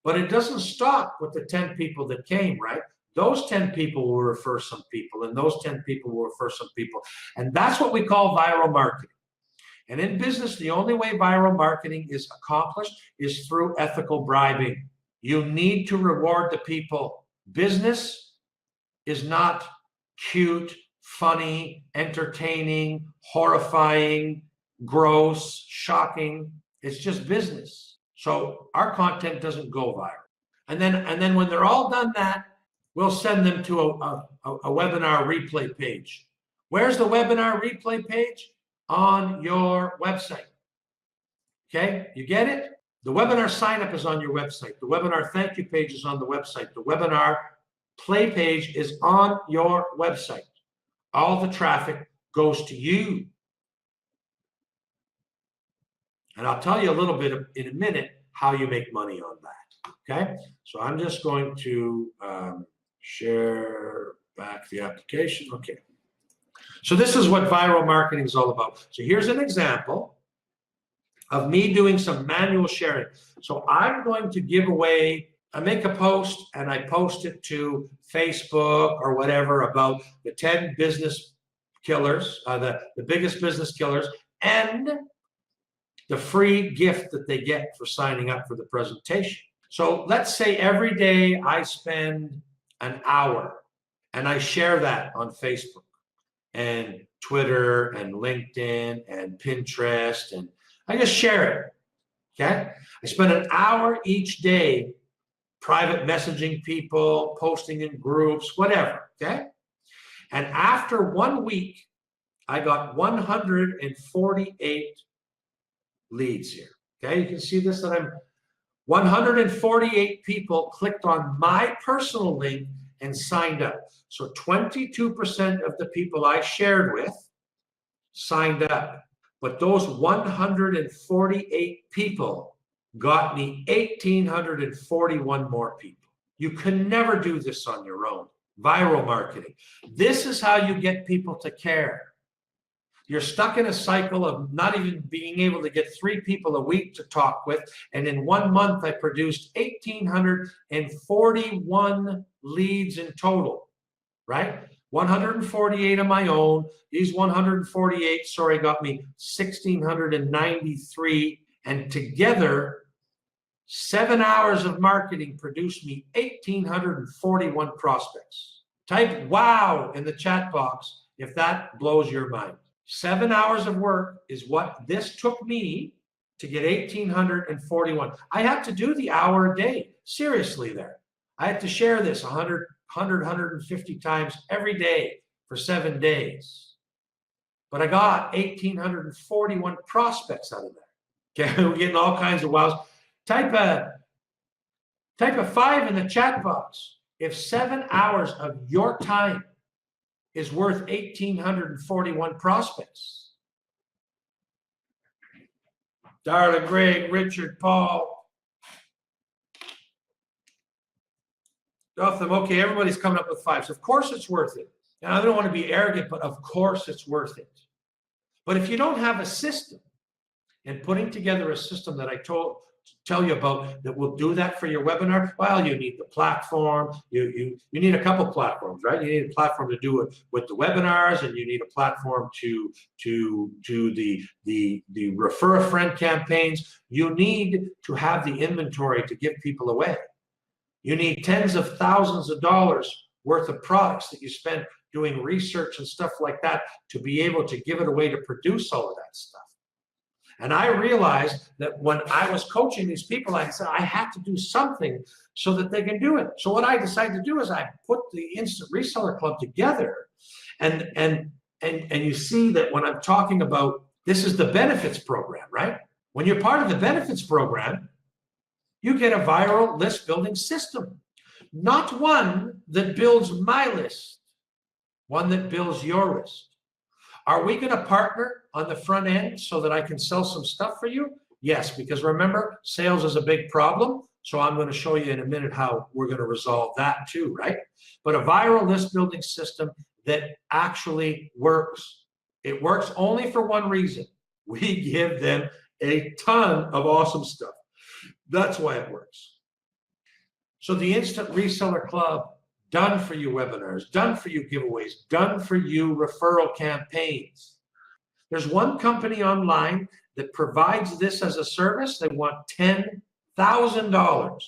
But it doesn't stop with the 10 people that came, right? Those 10 people will refer some people, and those 10 people will refer some people. And that's what we call viral marketing. And in business, the only way viral marketing is accomplished is through ethical bribing. You need to reward the people. Business is not cute, funny, entertaining, horrifying, gross, shocking. It's just business. So our content doesn't go viral. And then when they're all done that, we'll send them to a webinar replay page. Where's the webinar replay page? On your website. Okay, you get it? The webinar sign up is on your website. The webinar thank you page is on the website. The webinar play page is on your website. All the traffic goes to you. And I'll tell you a little bit in a minute how you make money on that. Okay, so I'm just going to share back the application. Okay. So this is what viral marketing is all about. So here's an example of me doing some manual sharing. So I'm going to give away, I make a post and I post it to Facebook or whatever about the 10 business killers, the biggest business killers, and the free gift that they get for signing up for the presentation. So let's say every day I spend an hour and I share that on Facebook and Twitter and LinkedIn and Pinterest, and I just share it, okay? I spend an hour each day private messaging people, posting in groups, whatever, okay? And after 1 week, I got 148 leads here, okay? You can see this, that I'm 148 people clicked on my personal link and signed up. So 22% of the people I shared with signed up. But those 148 people got me 1,841 more people. You can never do this on your own. Viral marketing. This is how you get people to care. You're stuck in a cycle of not even being able to get 3 people a week to talk with. And in 1 month, I produced 1,841 leads in total, right? 148 of my own. These 148, got me 1,693. And together, 7 hours of marketing produced me 1,841 prospects. Type wow in the chat box if that blows your mind. 7 hours of work is what this took me to get 1,841. I had to do the hour a day, seriously there. I had to share this 100, 150 times every day for 7 days. But I got 1,841 prospects out of that. Okay, we're getting all kinds of wows. Type Type a 5 in the chat box if 7 hours of your time is worth 1,841 prospects. Darla, Greg, Richard, Paul, Gotham. Okay, everybody's coming up with 5s. Of course it's worth it. And I don't want to be arrogant, but of course it's worth it. But if you don't have a system, and putting together a system that I tell you about that will do that for your webinar, well, you need the platform. You need a couple platforms, right? You need a platform to do it with the webinars, and you need a platform to do the refer a friend campaigns. You need to have the inventory to give people away. You need tens of thousands of dollars worth of products that you spend doing research and stuff like that to be able to give it away to produce all of that stuff. And I realized that when I was coaching these people, I said I have to do something so that they can do it. So what I decided to do is I put the Instant Reseller Club together, and you see that when I'm talking about, this is the benefits program, right? When you're part of the benefits program, you get a viral list building system, not one that builds my list, one that builds your list. Are we going to partner on the front end so that I can sell some stuff for you? Yes, because remember, sales is a big problem. So I'm going to show you in a minute how we're going to resolve that too, right? But a viral list building system that actually works. It works only for one reason. We give them a ton of awesome stuff. That's why it works. So the Instant Reseller Club, done for you webinars, done for you giveaways, done for you referral campaigns. There's one company online that provides this as a service. They want $10,000.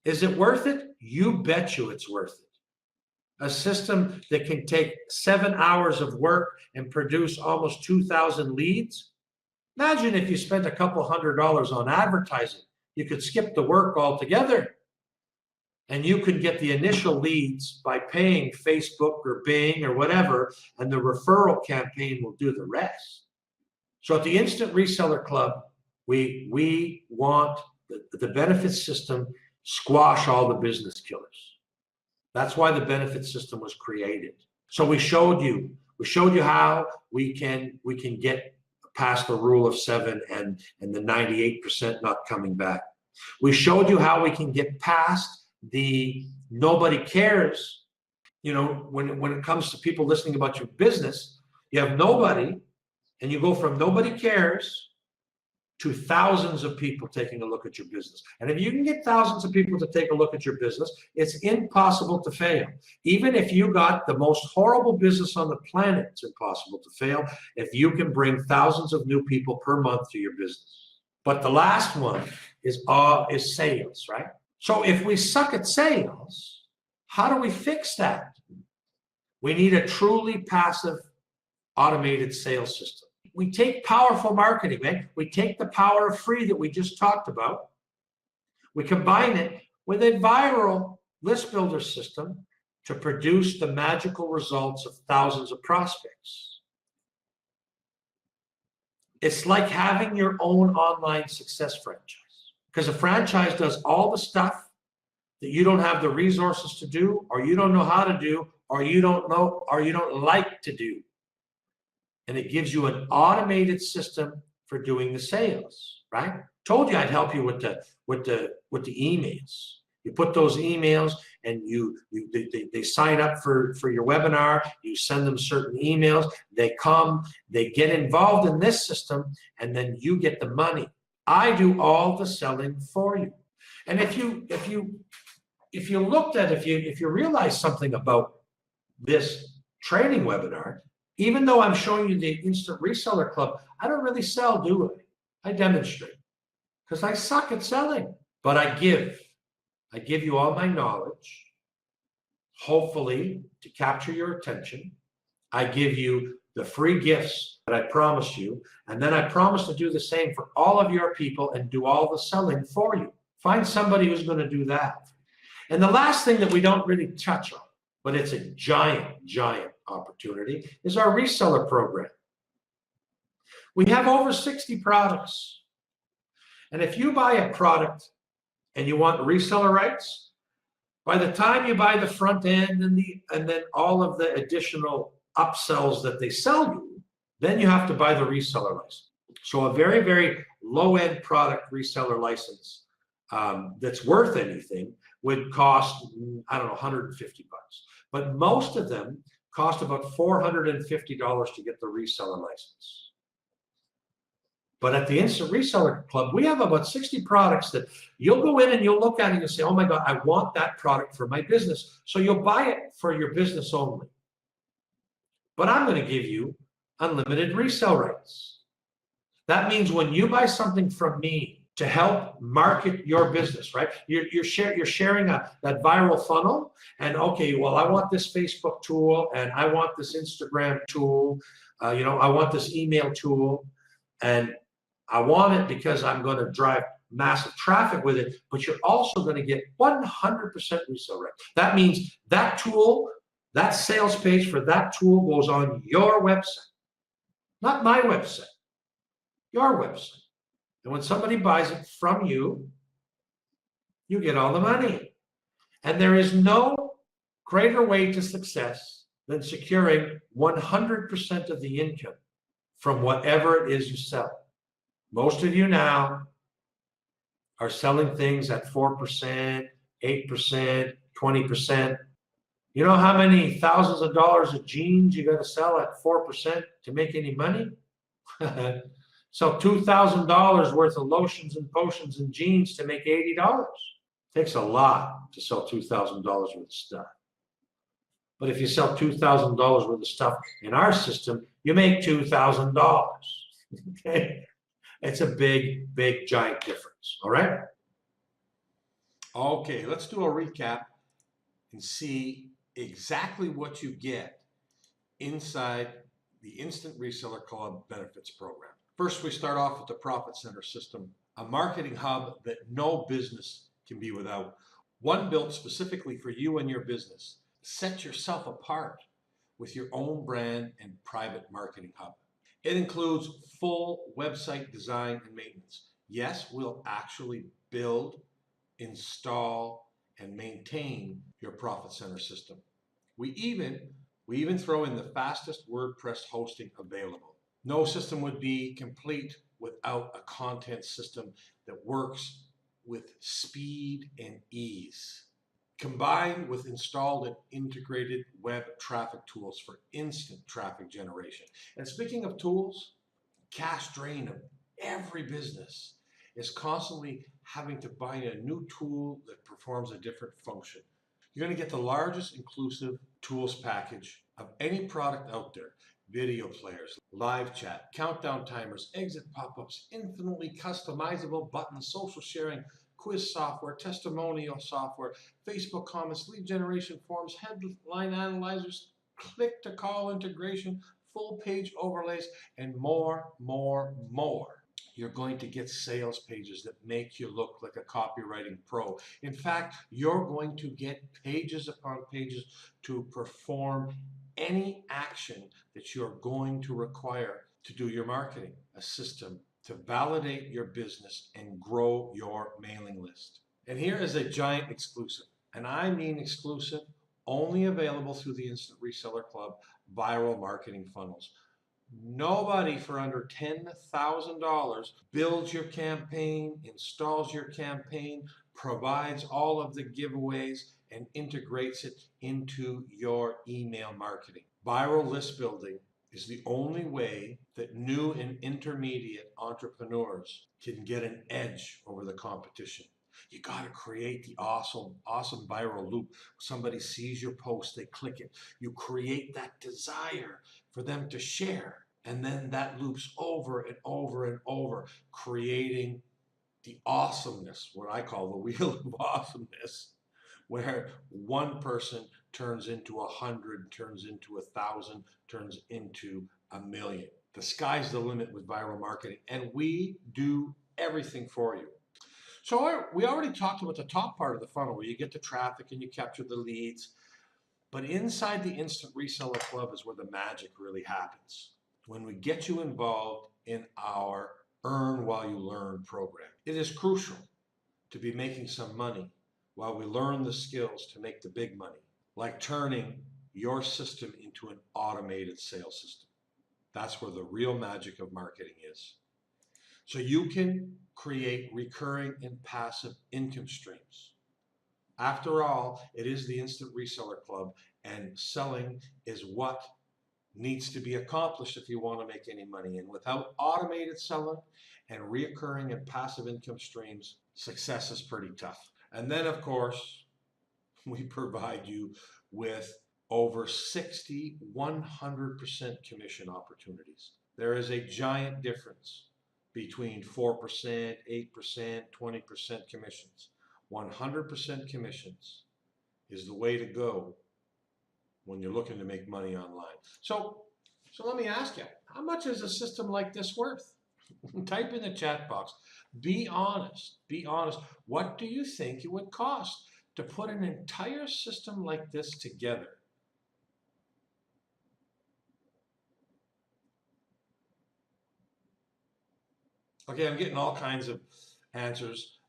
Is it worth it? You bet you it's worth it. A system that can take 7 hours of work and produce almost 2,000 leads. Imagine if you spent a couple $100 on advertising. You could skip the work altogether. And you could get the initial leads by paying Facebook or Bing or whatever, and the referral campaign will do the rest. So at the Instant Reseller Club, we want the benefits system squash all the business killers. That's why the benefits system was created. So we showed you how we can get past the rule of 7 and the 98% not coming back. We showed you how we can get past the nobody cares. You know, when it comes to people listening about your business, you have nobody, and you go from nobody cares to thousands of people taking a look at your business. And if you can get thousands of people to take a look at your business, it's impossible to fail. Even if you got the most horrible business on the planet, it's impossible to fail if you can bring thousands of new people per month to your business. But the last one is sales, right? So if we suck at sales, how do we fix that? We need a truly passive automated sales system. We take powerful marketing, right? We take the power of free that we just talked about. We combine it with a viral list builder system to produce the magical results of thousands of prospects. It's like having your own online success franchise. Because a franchise does all the stuff that you don't have the resources to do, or you don't know how to do, or you don't know, or you don't like to do. And it gives you an automated system for doing the sales, right? Told you I'd help you with the emails. You put those emails, and they sign up for your webinar. You send them certain emails. They come, they get involved in this system, and then you get the money. I do all the selling for you. And if you realize something about this training webinar, even though I'm showing you the Instant Reseller Club, I don't really sell, do I? I demonstrate, because I suck at selling. But I give you all my knowledge, hopefully to capture your attention. I give you the free gifts that I promised you, and then I promise to do the same for all of your people and do all the selling for you. Find somebody who's going to do that. And the last thing that we don't really touch on, but it's a giant, giant opportunity, is our reseller program. We have over 60 products. And if you buy a product and you want reseller rights, by the time you buy the front end and then all of the additional upsells that they sell you, then you have to buy the reseller license. So a very, very low-end product reseller license that's worth anything would cost, I don't know, $150. But most of them cost about $450 to get the reseller license. But at the Instant Reseller Club, we have about 60 products that you'll go in and you'll look at it and you'll say, oh my God, I want that product for my business. So you'll buy it for your business only. But I'm going to give you unlimited resale rights. That means when you buy something from me to help market your business, right? You're sharing that viral funnel, and okay, well, I want this Facebook tool, and I want this Instagram tool, I want this email tool, and I want it because I'm going to drive massive traffic with it, but you're also going to get 100% resale rate. That means that tool, that sales page for that tool goes on your website, not my website, your website. And when somebody buys it from you, you get all the money. And there is no greater way to success than securing 100% of the income from whatever it is you sell. Most of you now are selling things at 4%, 8%, 20%. You know how many thousands of dollars of jeans you got to sell at 4% to make any money? Sell $2,000 worth of lotions and potions and jeans to make $80. Takes a lot to sell $2,000 worth of stuff. But if you sell $2,000 worth of stuff in our system, you make $2,000. Okay? It's a big, big, giant difference, all right? Okay, let's do a recap and see exactly what you get inside the Instant Reseller Club Benefits Program. First, we start off with the Profit Center system, a marketing hub that no business can be without. One built specifically for you and your business. Set yourself apart with your own brand and private marketing hub. It includes full website design and maintenance. Yes, we'll actually build, install, and maintain your Profit Center system. We even throw in the fastest WordPress hosting available. No system would be complete without a content system that works with speed and ease, combined with installed and integrated web traffic tools for instant traffic generation. And speaking of tools, cash drain of every business is constantly having to buy a new tool that performs a different function. You're going to get the largest inclusive tools package of any product out there. Video players, live chat, countdown timers, exit pop-ups, infinitely customizable buttons, social sharing, quiz software, testimonial software, Facebook comments, lead generation forms, headline analyzers, click-to-call integration, full page overlays, and more. You're going to get sales pages that make you look like a copywriting pro. In fact, you're going to get pages upon pages to perform any action that you're going to require to do your marketing, a system to validate your business and grow your mailing list. And here is a giant exclusive, and I mean exclusive, only available through the Instant Reseller Club viral marketing funnels. Nobody for under $10,000 builds your campaign, installs your campaign, provides all of the giveaways, and integrates it into your email marketing. Viral list building is the only way that new and intermediate entrepreneurs can get an edge over the competition. You got to create the awesome viral loop. Somebody sees your post, they click it. You create that desire for them to share. And then that loops over and over and over, creating the awesomeness, what I call the wheel of awesomeness, where one person turns into 100, turns into 1,000, turns into 1,000,000. The sky's the limit with viral marketing, and we do everything for you. So we already talked about the top part of the funnel where you get the traffic and you capture the leads. But inside the Instant Reseller Club is where the magic really happens. When we get you involved in our Earn While You Learn program. It is crucial to be making some money while we learn the skills to make the big money, like turning your system into an automated sales system. That's where the real magic of marketing is. So you can create recurring and passive income streams. After all, it is the Instant Reseller Club, and selling is what needs to be accomplished if you want to make any money. And without automated selling and reoccurring and passive income streams, success is pretty tough. And then, of course, we provide you with over 60, 100% commission opportunities. There is a giant difference between 4%, 8%, 20% commissions. 100% commissions is the way to go when you're looking to make money online. So let me ask you, how much is a system like this worth? Type in the chat box. Be honest. Be honest. What do you think it would cost to put an entire system like this together? Okay, I'm getting all kinds of answers.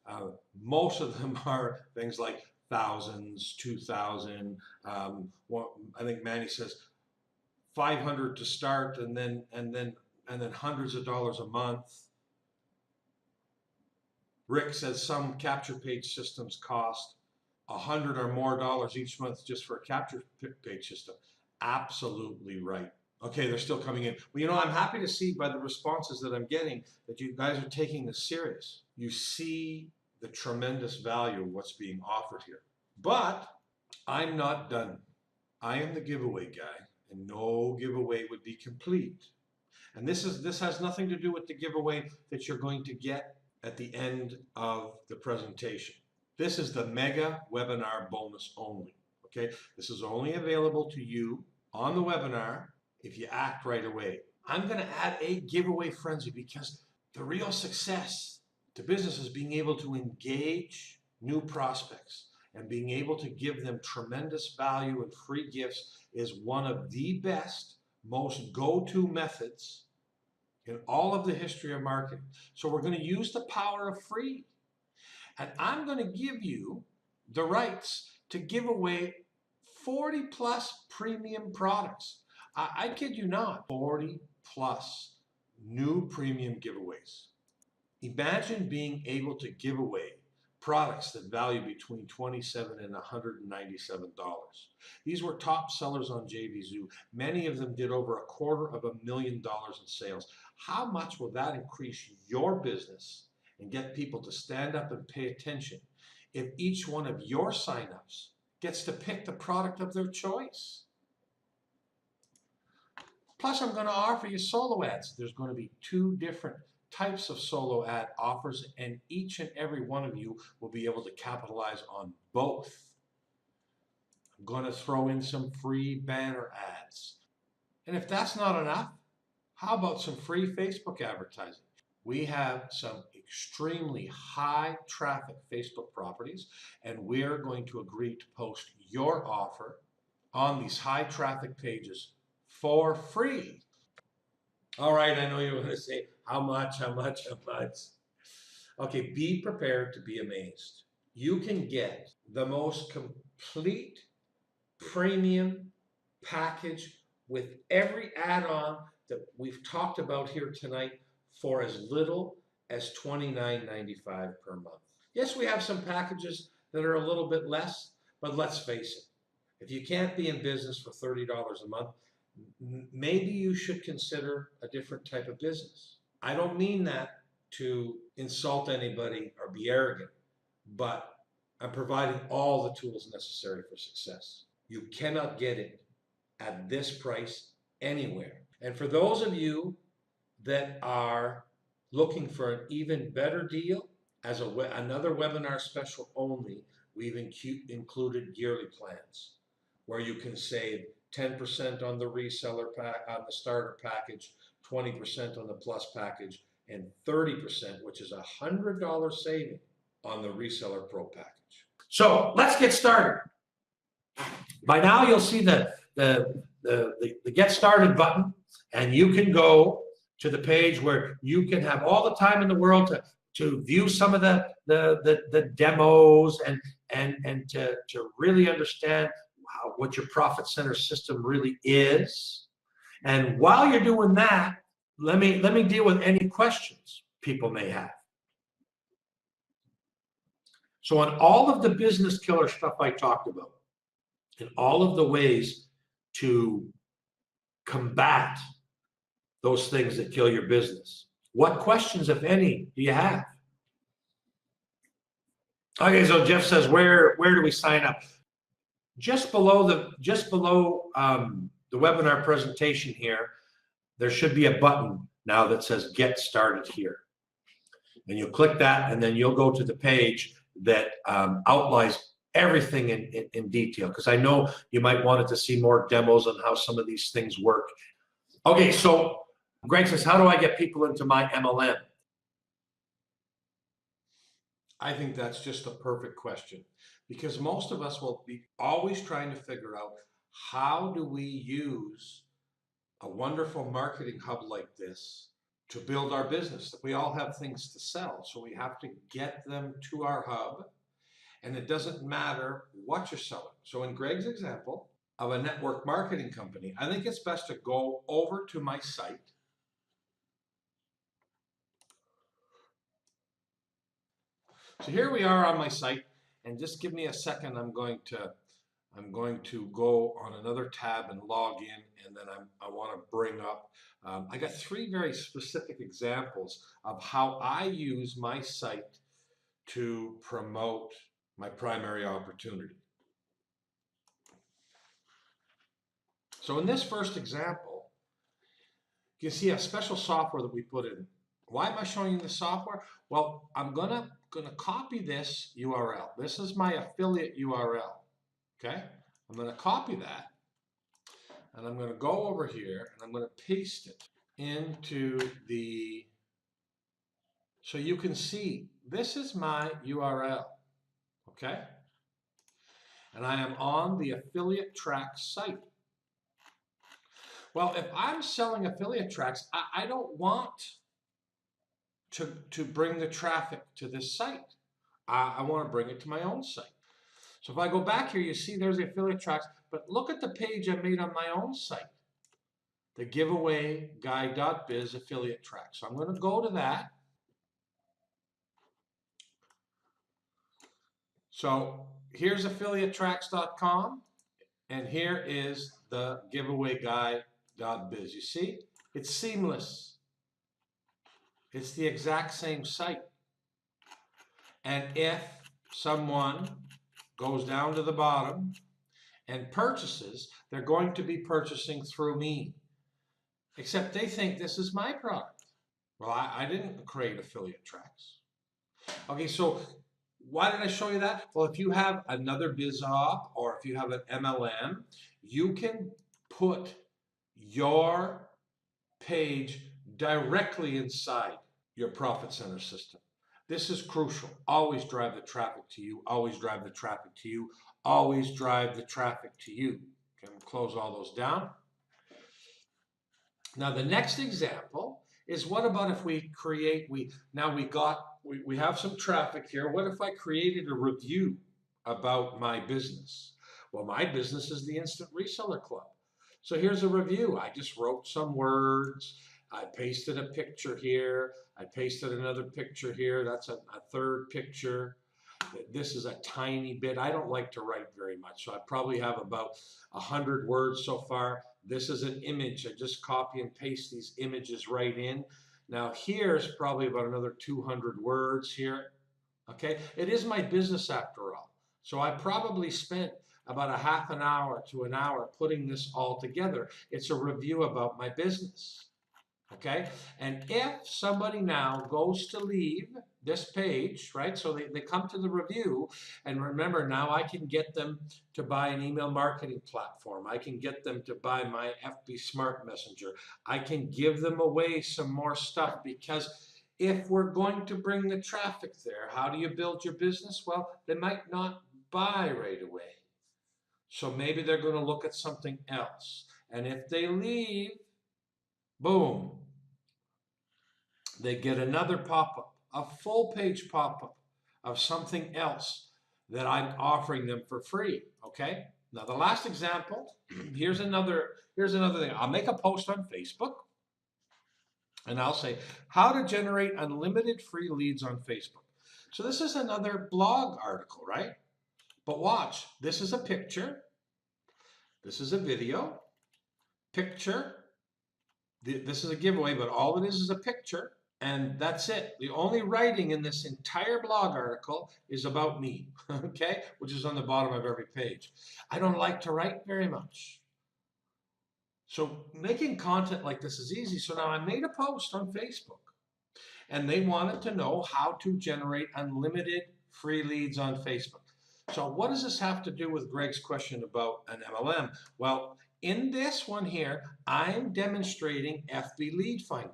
Most of them are things like thousands, 2,000. I think Manny says 500 to start, and then hundreds of dollars a month. Rick says some capture page systems cost $100 or more each month just for a capture page system. Absolutely right. Okay, they're still coming in. Well, you know, I'm happy to see by the responses that I'm getting that you guys are taking this serious. You see the tremendous value of what's being offered here. But I'm not done. I am the giveaway guy, and no giveaway would be complete. And this has nothing to do with the giveaway that you're going to get at the end of the presentation. This is the mega webinar bonus only. Okay, this is only available to you on the webinar if you act right away. I'm going to add a giveaway frenzy because the real success to business is being able to engage new prospects and being able to give them tremendous value and free gifts is one of the best, most go-to methods in all of the history of marketing. So we're going to use the power of free. And I'm going to give you the rights to give away 40 plus premium products. I kid you not, 40 plus new premium giveaways. Imagine being able to give away products that value between $27 and $197. These were top sellers on JVZoo. Many of them did over $250,000 in sales. How much will that increase your business and get people to stand up and pay attention if each one of your signups gets to pick the product of their choice? Plus, I'm going to offer you solo ads. There's going to be 2 different types of solo ad offers, and each and every one of you will be able to capitalize on both. I'm going to throw in some free banner ads. And if that's not enough, how about some free Facebook advertising? We have some extremely high traffic Facebook properties, and we're going to agree to post your offer on these high traffic pages for free. All right, I know you're going to say, how much? Okay, be prepared to be amazed. You can get the most complete premium package with every add-on that we've talked about here tonight for as little as $29.95 per month. Yes, we have some packages that are a little bit less, but let's face it, if you can't be in business for $30 a month, maybe you should consider a different type of business. I don't mean that to insult anybody or be arrogant, but I'm providing all the tools necessary for success. You cannot get it at this price anywhere. And for those of you that are looking for an even better deal, as another webinar special only, we've included yearly plans where you can save 10% on the reseller pack, on the starter package, 20% on the plus package, and 30%, which is $100 saving on the reseller pro package. So let's get started. By now you'll see the get started button, and you can go to the page where you can have all the time in the world to view some of the demos and to really understand what your profit center system really is. And while you're doing that, let me deal with any questions people may have. So on all of the business killer stuff I talked about, and all of the ways to combat those things that kill your business, what questions, if any, do you have? Okay, so Jeff says, where do we sign up? Just below the webinar presentation here, there should be a button now that says Get Started Here. And you'll click that, and then you'll go to the page that outlines everything in detail, because I know you might want to see more demos on how some of these things work. Okay, so Greg says, how do I get people into my MLM? I think that's just a perfect question, because most of us will be always trying to figure out, how do we use a wonderful marketing hub like this to build our business? We all have things to sell, so we have to get them to our hub, and it doesn't matter what you're selling. So in Greg's example of a network marketing company, I think it's best to go over to my site. So here we are on my site, and just give me a second. I'm going to go on another tab and log in, and then I want to bring up, I got 3 very specific examples of how I use my site to promote my primary opportunity. So in this first example, you see a special software that we put in. Why am I showing you the software? Well, I'm gonna copy this URL. This is my affiliate URL. Okay, I'm gonna copy that, and I'm gonna go over here, and I'm gonna paste it into the, so you can see this is my URL. Okay, and I am on the affiliate tracks site. Well, if I'm selling affiliate tracks, I don't want to bring the traffic to this site. I want to bring it to my own site. So if I go back here, you see there's the affiliate tracks, but look at the page I made on my own site, the giveaway guy.biz affiliate track. So I'm going to go to that. So here's affiliatetracks.com, and here is the giveaway guy.biz. You see, it's seamless. It's the exact same site. And if someone goes down to the bottom and purchases, they're going to be purchasing through me. Except they think this is my product. Well, I didn't create affiliate tracks. Okay, so why did I show you that? Well, if you have another biz op, or if you have an MLM, you can put your page directly inside your profit center system. This is crucial. Always drive the traffic to you. Always drive the traffic to you. Always drive the traffic to you. Okay, we'll close all those down. Now the next example is, what about if we create, we have some traffic here. What if I created a review about my business? Well, my business is the Instant Reseller Club. So here's a review. I just wrote some words. I pasted a picture here. I pasted another picture here. That's a third picture. This is a tiny bit. I don't like to write very much, so I probably have about 100 words so far. This is an image. I just copy and paste these images right in. Now here's probably about another 200 words here. Okay, it is my business after all. So I probably spent about a half an hour to an hour putting this all together. It's a review about my business. Okay, and if somebody now goes to leave this page, right, so they come to the review, and remember, now I can get them to buy an email marketing platform. I can get them to buy my FB Smart Messenger. I can give them away some more stuff, because if we're going to bring the traffic there, how do you build your business? Well, they might not buy right away. So maybe they're going to look at something else. And if they leave, boom, they get another pop-up. a full page pop-up of something else that I'm offering them for free, okay? Now the last example, here's another thing. I'll make a post on Facebook and I'll say how to generate unlimited free leads on Facebook. So this is another blog article, right? But watch, this is a picture, this is a video, picture, this is a giveaway, but all it is a picture, and that's it. The only writing in this entire blog article is about me, okay? Which is on the bottom of every page. I don't like to write very much. So making content like this is easy. So now I made a post on Facebook, and they wanted to know how to generate unlimited free leads on Facebook. So what does this have to do with Greg's question about an MLM? Well, in this one here, I'm demonstrating FB Lead Finder.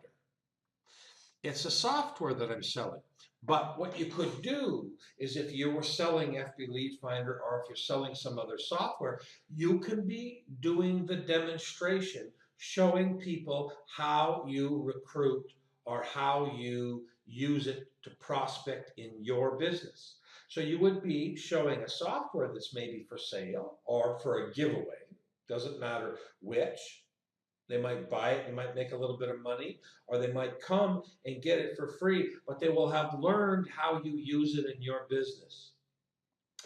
It's a software that I'm selling. But what you could do is if you were selling FB Lead Finder or if you're selling some other software, you can be doing the demonstration, showing people how you recruit or how you use it to prospect in your business. So you would be showing a software that's maybe for sale or for a giveaway. Doesn't matter which. They might buy it, you might make a little bit of money, or they might come and get it for free, but they will have learned how you use it in your business.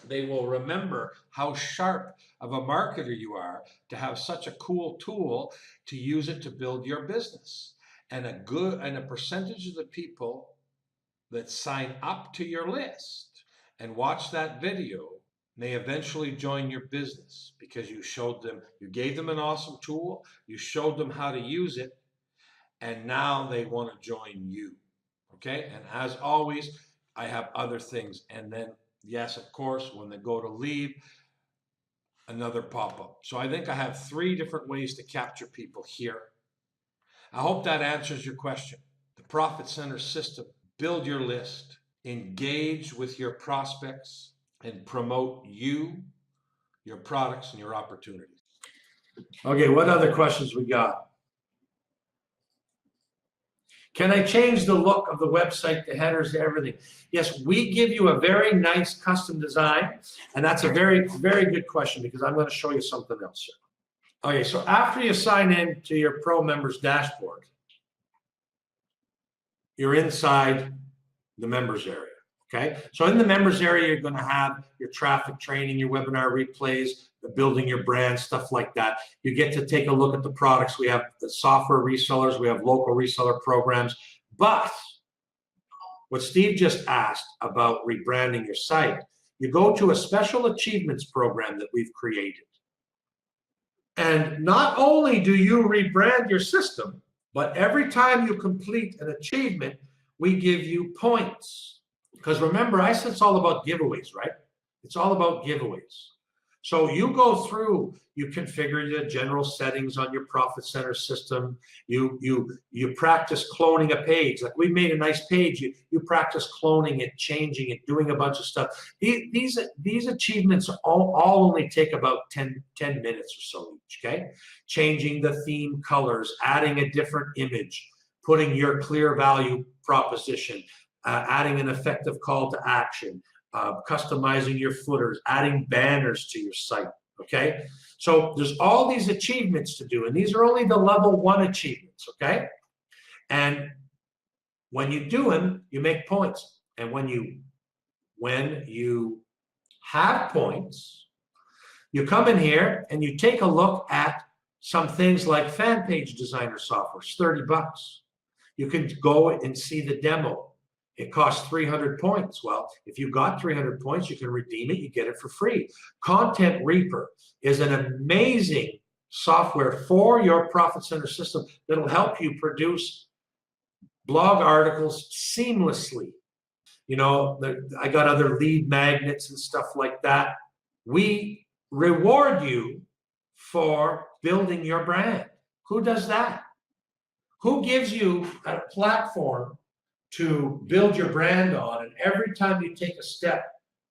They will remember how sharp of a marketer you are to have such a cool tool to use it to build your business. And a percentage of the people that sign up to your list and watch that video may eventually join your business because you showed them, you gave them an awesome tool, you showed them how to use it, and now they want to join you, okay? And as always, I have other things. And then, yes, of course, when they go to leave, another pop-up. So I think I have 3 different ways to capture people here. I hope that answers your question. The Profit Center system, build your list, engage with your prospects, and promote you, your products, and your opportunities. Okay, what other questions we got? Can I change the look of the website, the headers, everything? Yes, we give you a very nice custom design, and that's a very, very good question because I'm going to show you something else here. Okay, so after you sign in to your Pro Members dashboard, you're inside the members area. Okay, so in the members area, you're going to have your traffic training, your webinar replays, the building your brand, stuff like that. You get to take a look at the products. We have the software resellers, we have local reseller programs. But what Steve just asked about rebranding your site, you go to a special achievements program that we've created. And not only do you rebrand your system, but every time you complete an achievement, we give you points. Because remember, I said it's all about giveaways, right? It's all about giveaways. So you go through, you configure the general settings on your Profit Center system. You practice cloning a page. Like we made a nice page. You practice cloning it, changing it, doing a bunch of stuff. These achievements all only take about 10 minutes or so each, okay? Changing the theme colors, adding a different image, putting your clear value proposition, adding an effective call to action, customizing your footers, adding banners to your site, okay? So there's all these achievements to do, and these are only the level 1 achievements, okay? And when you do them, you make points. And when you have points, you come in here and you take a look at some things like fan page designer software. It's $30. You can go and see the demo. It costs 300 points. Well, if you got 300 points, you can redeem it. You get it for free. Content Reaper is an amazing software for your Profit Center system that'll help you produce blog articles seamlessly. You know, I got other lead magnets and stuff like that. We reward you for building your brand. Who does that? Who gives you a platform to build your brand on, and every time you take a step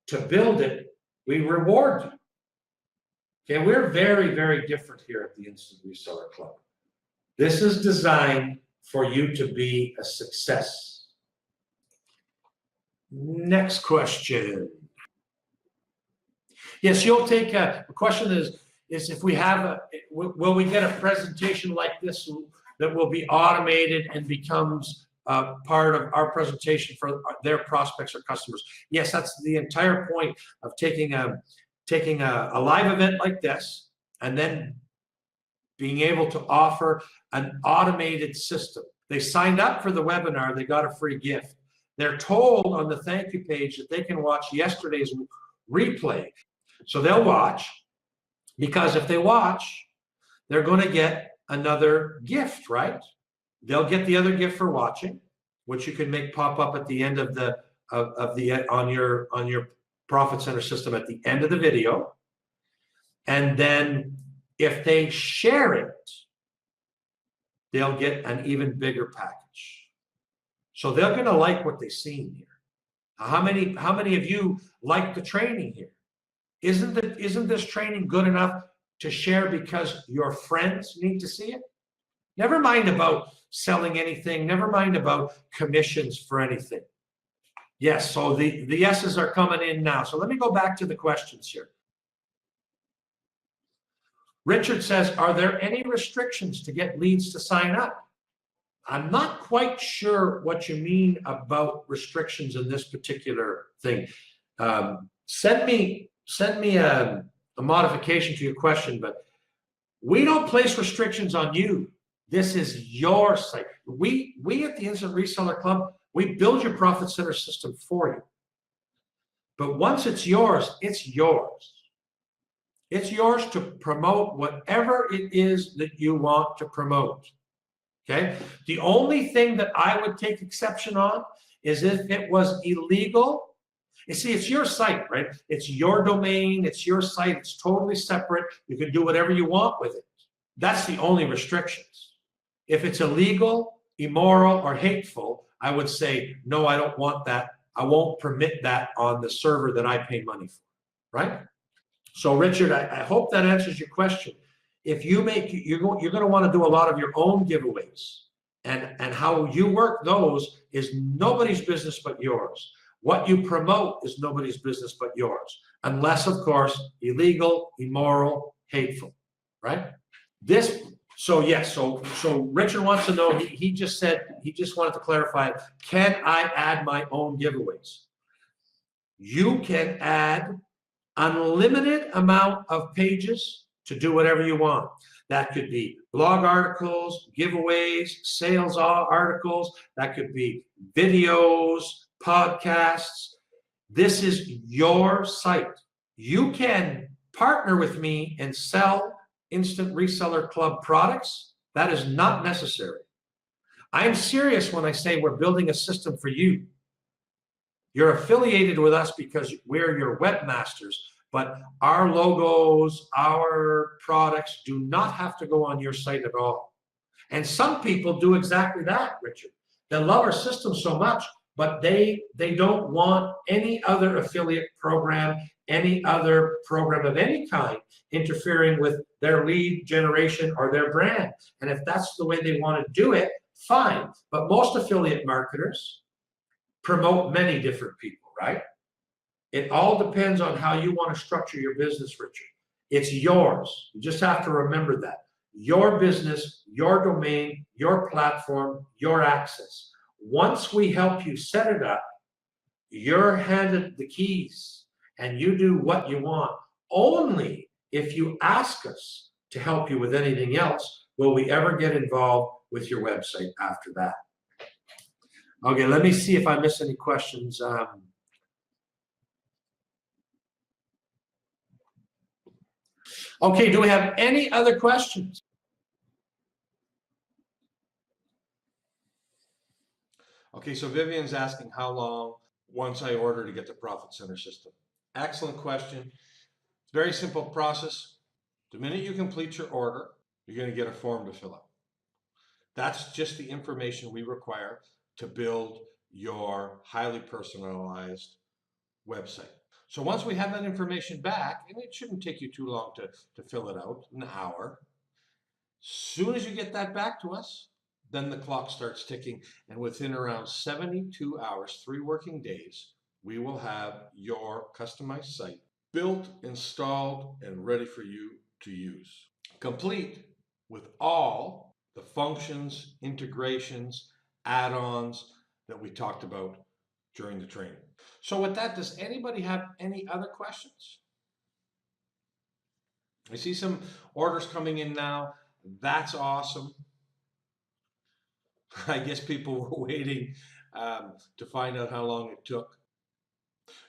to build it, we reward you? Okay, we're very, very different here at the Instant Reseller Club. This is designed for you to be a success. Next question. Yes, you'll take the question is if we have will we get a presentation like this that will be automated and becomes part of our presentation for their prospects or customers? Yes, that's the entire point of taking a live event like this and then being able to offer an automated system. They signed up for the webinar, they got a free gift. They're told on the thank you page that they can watch yesterday's replay. So they'll watch, because if they watch, they're going to get another gift, right? They'll get the other gift for watching, which you can make pop up at the end of the on your Profit Center system at the end of the video. And then if they share it, they'll get an even bigger package. So they're going to like what they've seen here. How many of you like the training here? Isn't this training good enough to share because your friends need to see it? Never mind about selling anything. Never mind about commissions for anything. Yes, so the yeses are coming in now. So let me go back to the questions here. Richard says, are there any restrictions to get leads to sign up? I'm not quite sure what you mean about restrictions in this particular thing. Send me a modification to your question, but we don't place restrictions on you. This is your site. We at the Instant Reseller Club, we build your Profit Center system for you. But once it's yours, it's yours. It's yours to promote whatever it is that you want to promote. Okay? The only thing that I would take exception on is if it was illegal. You see, it's your site, right? It's your domain, it's your site, it's totally separate. You can do whatever you want with it. That's the only restrictions. If it's illegal, immoral, or hateful, I would say, no, I don't want that. I won't permit that on the server that I pay money for, right? So Richard, I hope that answers your question. If you make, you're going to want to do a lot of your own giveaways, and how you work those is nobody's business but yours. What you promote is nobody's business but yours, unless, of course, illegal, immoral, hateful, right? So yes, so Richard wants to know, he just said, he just wanted to clarify, can I add my own giveaways? You can add unlimited amount of pages to do whatever you want. That could be blog articles, giveaways, sales articles. That could be videos, podcasts. This is your site. You can partner with me and sell Instant Reseller Club products. That is not necessary. I'm serious when I say we're building a system for you. You're affiliated with us because we're your webmasters, but our logos, our products do not have to go on your site at all. And some people do exactly that, Richard. They love our system so much, but they don't want any other affiliate program, any other program of any kind interfering with their lead generation or their brand. And if that's the way they want to do it, fine. But most affiliate marketers promote many different people, right? It all depends on how you want to structure your business, Richard. It's yours. You just have to remember that. Your business, your domain, your platform, your access. Once we help you set it up, you're handed the keys and you do what you want. Only if you ask us to help you with anything else will we ever get involved with your website after that. Okay, let me see if I miss any questions. Okay, do we have any other questions? Okay, so Vivian's asking how long once I order to get the Profit Center system. Excellent question. It's a very simple process. The minute you complete your order, you're going to get a form to fill out. That's just the information we require to build your highly personalized website. So once we have that information back, and it shouldn't take you too long to fill it out, an hour. Soon as you get that back to us, then the clock starts ticking, and within around 72 hours, 3 working days, we will have your customized site built, installed, and ready for you to use, complete with all the functions, integrations, add-ons that we talked about during the training. So with that, does anybody have any other questions? I see some orders coming in now. That's awesome. I guess people were waiting to find out how long it took.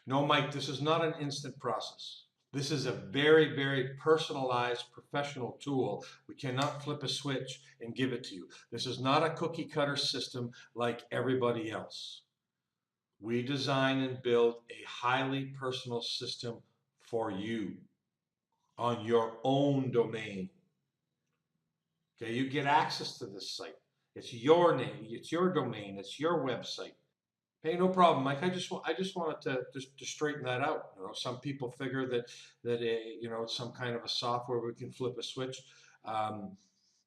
No, Mike, this is not an instant process. This is a very, very personalized professional tool. We cannot flip a switch and give it to you. This is not a cookie cutter system like everybody else. We design and build a highly personal system for you on your own domain. Okay, you get access to this site. It's your name, it's your domain, it's your website. Hey, no problem, Mike. I just wanted to straighten that out. You know, some people figure that you know, it's some kind of a software we can flip a switch.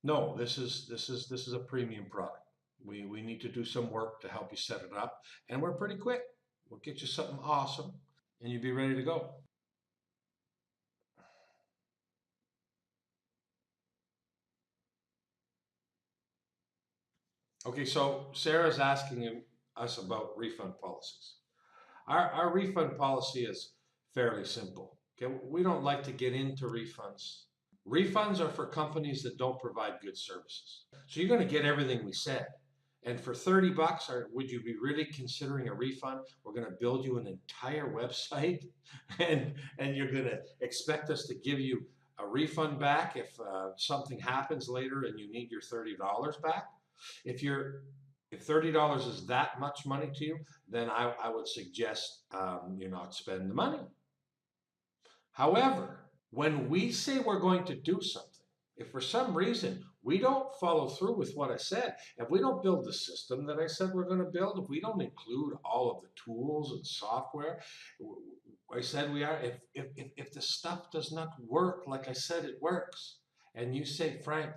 No, this is a premium product. We need to do some work to help you set it up, and we're pretty quick. We'll get you something awesome, and you'll be ready to go. Okay, so Sarah's asking us about refund policies. Our refund policy is fairly simple. Okay, we don't like to get into refunds. Refunds are for companies that don't provide good services. So you're going to get everything we said. And for 30 bucks, would you be really considering a refund? We're going to build you an entire website and you're going to expect us to give you a refund back if something happens later and you need your $30 back. If $30 is that much money to you, then I would suggest you not spend the money. However, when we say we're going to do something, if for some reason we don't follow through with what I said, if we don't build the system that I said we're going to build, if we don't include all of the tools and software, I said we are, if the stuff does not work like I said it works, and you say, Frank,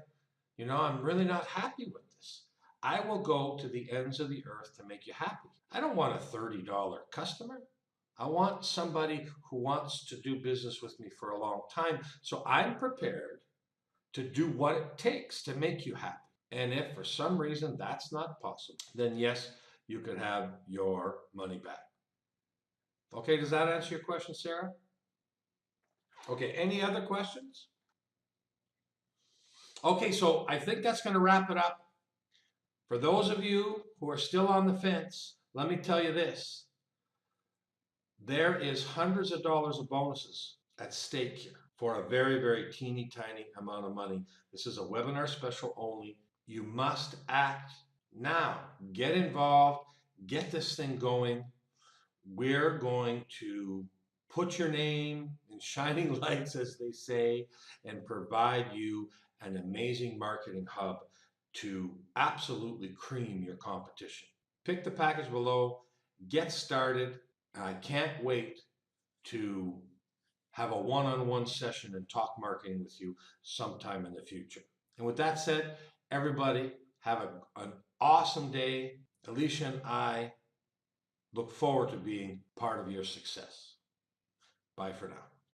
you know, I'm really not happy with this, I will go to the ends of the earth to make you happy. I don't want a $30 customer. I want somebody who wants to do business with me for a long time. So I'm prepared to do what it takes to make you happy. And if for some reason that's not possible, then yes, you could have your money back. Okay, does that answer your question, Sarah? Okay, any other questions? Okay, so I think that's going to wrap it up. For those of you who are still on the fence, let me tell you this. There is hundreds of dollars of bonuses at stake here for a very, very teeny tiny amount of money. This is a webinar special only. You must act now. Get involved. Get this thing going. We're going to put your name in shining lights, as they say, and provide you an amazing marketing hub to absolutely cream your competition. Pick the package below. Get started. I can't wait to have a one-on-one session and talk marketing with you sometime in the future. And with that said, everybody have an awesome day. Alicia and I look forward to being part of your success. Bye for now.